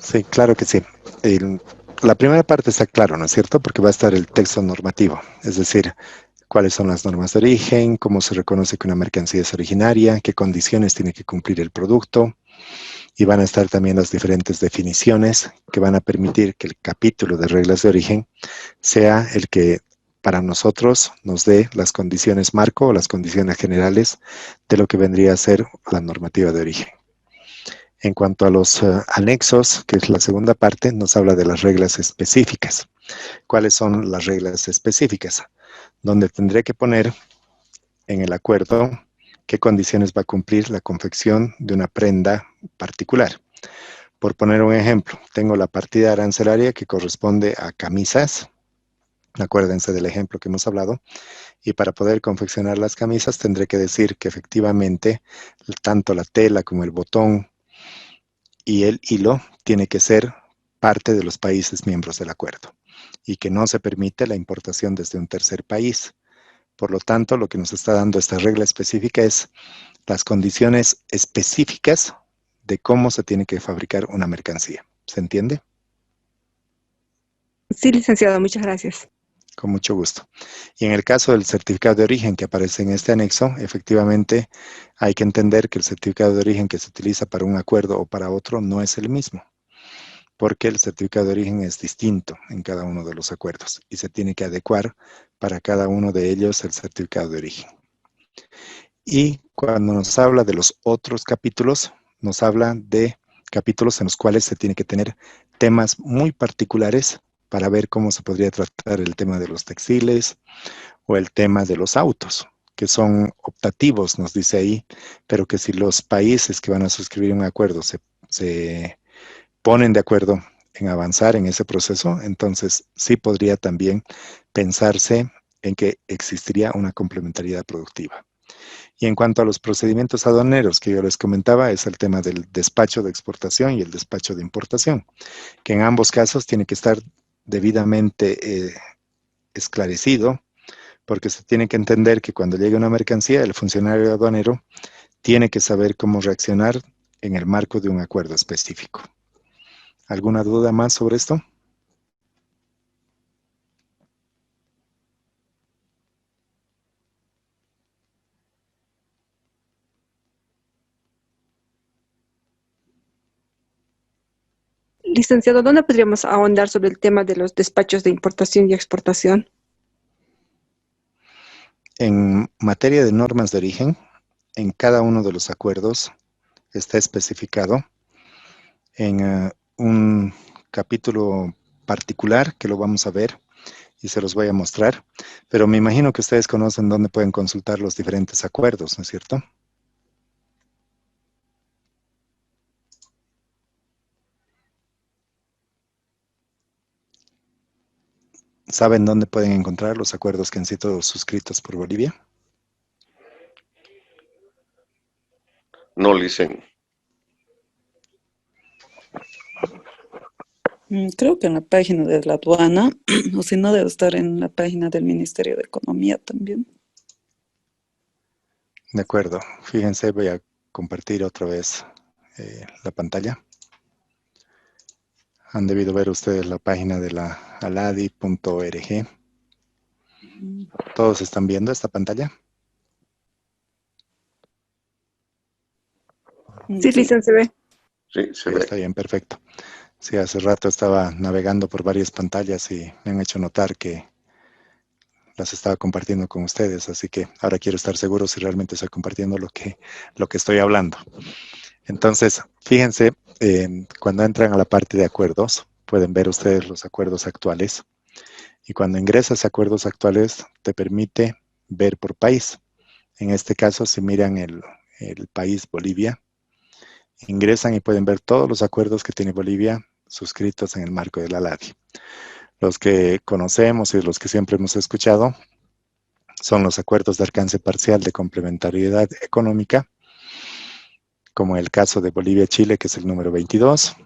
Sí, claro que sí. La primera parte está claro, ¿no es cierto? Porque va a estar el texto normativo, es decir, cuáles son las normas de origen, cómo se reconoce que una mercancía es originaria, qué condiciones tiene que cumplir el producto, y van a estar también las diferentes definiciones que van a permitir que el capítulo de reglas de origen sea el que para nosotros nos dé las condiciones marco o las condiciones generales de lo que vendría a ser la normativa de origen. En cuanto a los anexos, que es la segunda parte, nos habla de las reglas específicas. ¿Cuáles son las reglas específicas? Donde tendré que poner en el acuerdo qué condiciones va a cumplir la confección de una prenda particular. Por poner un ejemplo, tengo la partida arancelaria que corresponde a camisas. Acuérdense del ejemplo que hemos hablado. Y para poder confeccionar las camisas tendré que decir que efectivamente tanto la tela como el botón y el hilo tiene que ser parte de los países miembros del acuerdo y que no se permite la importación desde un tercer país. Por lo tanto, lo que nos está dando esta regla específica es las condiciones específicas de cómo se tiene que fabricar una mercancía. ¿Se entiende? Sí, licenciado, muchas gracias. Con mucho gusto. Y en el caso del certificado de origen que aparece en este anexo, efectivamente hay que entender que el certificado de origen que se utiliza para un acuerdo o para otro no es el mismo, porque el certificado de origen es distinto en cada uno de los acuerdos y se tiene que adecuar para cada uno de ellos el certificado de origen. Y cuando nos habla de los otros capítulos, nos habla de capítulos en los cuales se tiene que tener temas muy particulares para ver cómo se podría tratar el tema de los textiles o el tema de los autos, que son optativos, nos dice ahí, pero que si los países que van a suscribir un acuerdo se ponen de acuerdo en avanzar en ese proceso, entonces sí podría también pensarse en que existiría una complementariedad productiva. Y en cuanto a los procedimientos aduaneros que yo les comentaba, es el tema del despacho de exportación y el despacho de importación, que en ambos casos tiene que estar debidamente esclarecido, porque se tiene que entender que cuando llegue una mercancía, el funcionario aduanero tiene que saber cómo reaccionar en el marco de un acuerdo específico. ¿Alguna duda más sobre esto? Licenciado, ¿dónde podríamos ahondar sobre el tema de los despachos de importación y exportación? En materia de normas de origen, en cada uno de los acuerdos está especificado en un capítulo particular que lo vamos a ver y se los voy a mostrar, pero me imagino que ustedes conocen dónde pueden consultar los diferentes acuerdos, ¿no es cierto? ¿Saben dónde pueden encontrar los acuerdos que han sido suscritos por Bolivia? No, licen. Creo que en la página de la aduana, o si no, debe estar en la página del Ministerio de Economía también. De acuerdo. Fíjense, voy a compartir otra vez la pantalla. Han debido ver ustedes la página de la aladi.org. ¿Todos están viendo esta pantalla? Sí, licenciado, se ve. Sí, se ve. Está bien, perfecto. Sí, hace rato estaba navegando por varias pantallas y me han hecho notar que las estaba compartiendo con ustedes, así que ahora quiero estar seguro si realmente estoy compartiendo lo que estoy hablando. Entonces, fíjense, cuando entran a la parte de acuerdos, pueden ver ustedes los acuerdos actuales. Y cuando ingresas a acuerdos actuales, te permite ver por país. En este caso, si miran el país Bolivia, ingresan y pueden ver todos los acuerdos que tiene Bolivia suscritos en el marco de la ALADI. Los que conocemos y los que siempre hemos escuchado son los acuerdos de alcance parcial de complementariedad económica, como el caso de Bolivia-Chile, que es el número 22.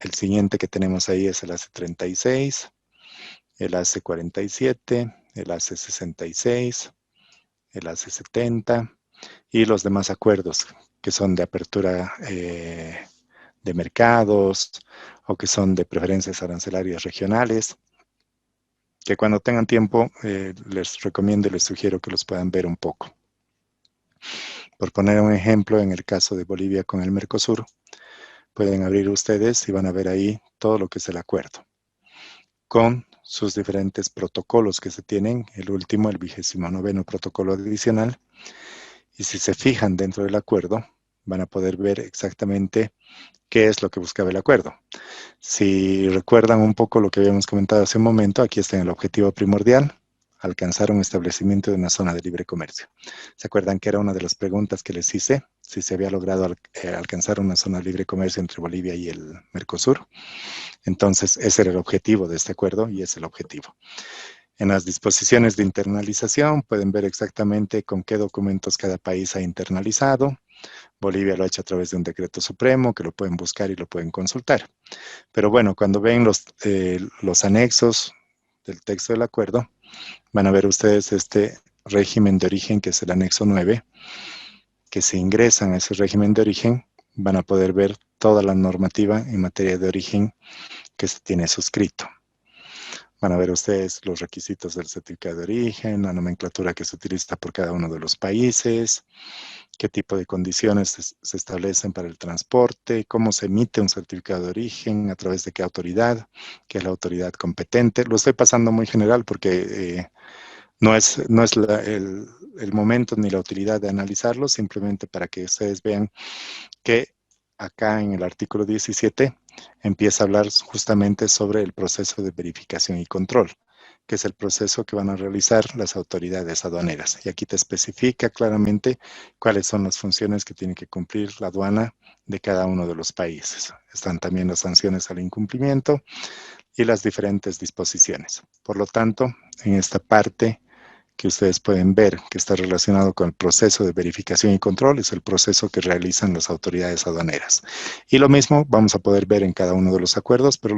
El siguiente que tenemos ahí es el AC36, el AC47, el AC66, el AC70 y los demás acuerdos que son de apertura de mercados o que son de preferencias arancelarias regionales, que cuando tengan tiempo les recomiendo y les sugiero que los puedan ver un poco. Por poner un ejemplo, en el caso de Bolivia con el Mercosur, Pueden abrir ustedes y van a ver ahí todo lo que es el acuerdo, con sus diferentes protocolos que se tienen, el último, el 29º protocolo adicional. Y si se fijan dentro del acuerdo, van a poder ver exactamente qué es lo que buscaba el acuerdo. Si recuerdan un poco lo que habíamos comentado hace un momento, aquí está en el objetivo primordial, alcanzar un establecimiento de una zona de libre comercio. ¿Se acuerdan que era una de las preguntas que les hice? Si se había logrado alcanzar una zona de libre comercio entre Bolivia y el Mercosur. Entonces, ese era el objetivo de este acuerdo y es el objetivo. En las disposiciones de internalización pueden ver exactamente con qué documentos cada país ha internalizado. Bolivia lo ha hecho a través de un decreto supremo que lo pueden buscar y lo pueden consultar. Pero bueno, cuando ven los anexos del texto del acuerdo, van a ver ustedes este régimen de origen, que es el anexo 9, que si ingresan a ese régimen de origen, van a poder ver toda la normativa en materia de origen que se tiene suscrito. Van a ver ustedes los requisitos del certificado de origen, la nomenclatura que se utiliza por cada uno de los países, qué tipo de condiciones se establecen para el transporte, cómo se emite un certificado de origen, a través de qué autoridad, qué es la autoridad competente. Lo estoy pasando muy general porque no es el momento ni la utilidad de analizarlo, simplemente para que ustedes vean que acá en el artículo 17 empieza a hablar justamente sobre el proceso de verificación y control, que es el proceso que van a realizar las autoridades aduaneras. Y aquí te especifica claramente cuáles son las funciones que tiene que cumplir la aduana de cada uno de los países. Están también las sanciones al incumplimiento y las diferentes disposiciones. Por lo tanto, en esta parte que ustedes pueden ver que está relacionado con el proceso de verificación y control, es el proceso que realizan las autoridades aduaneras. Y lo mismo vamos a poder ver en cada uno de los acuerdos, pero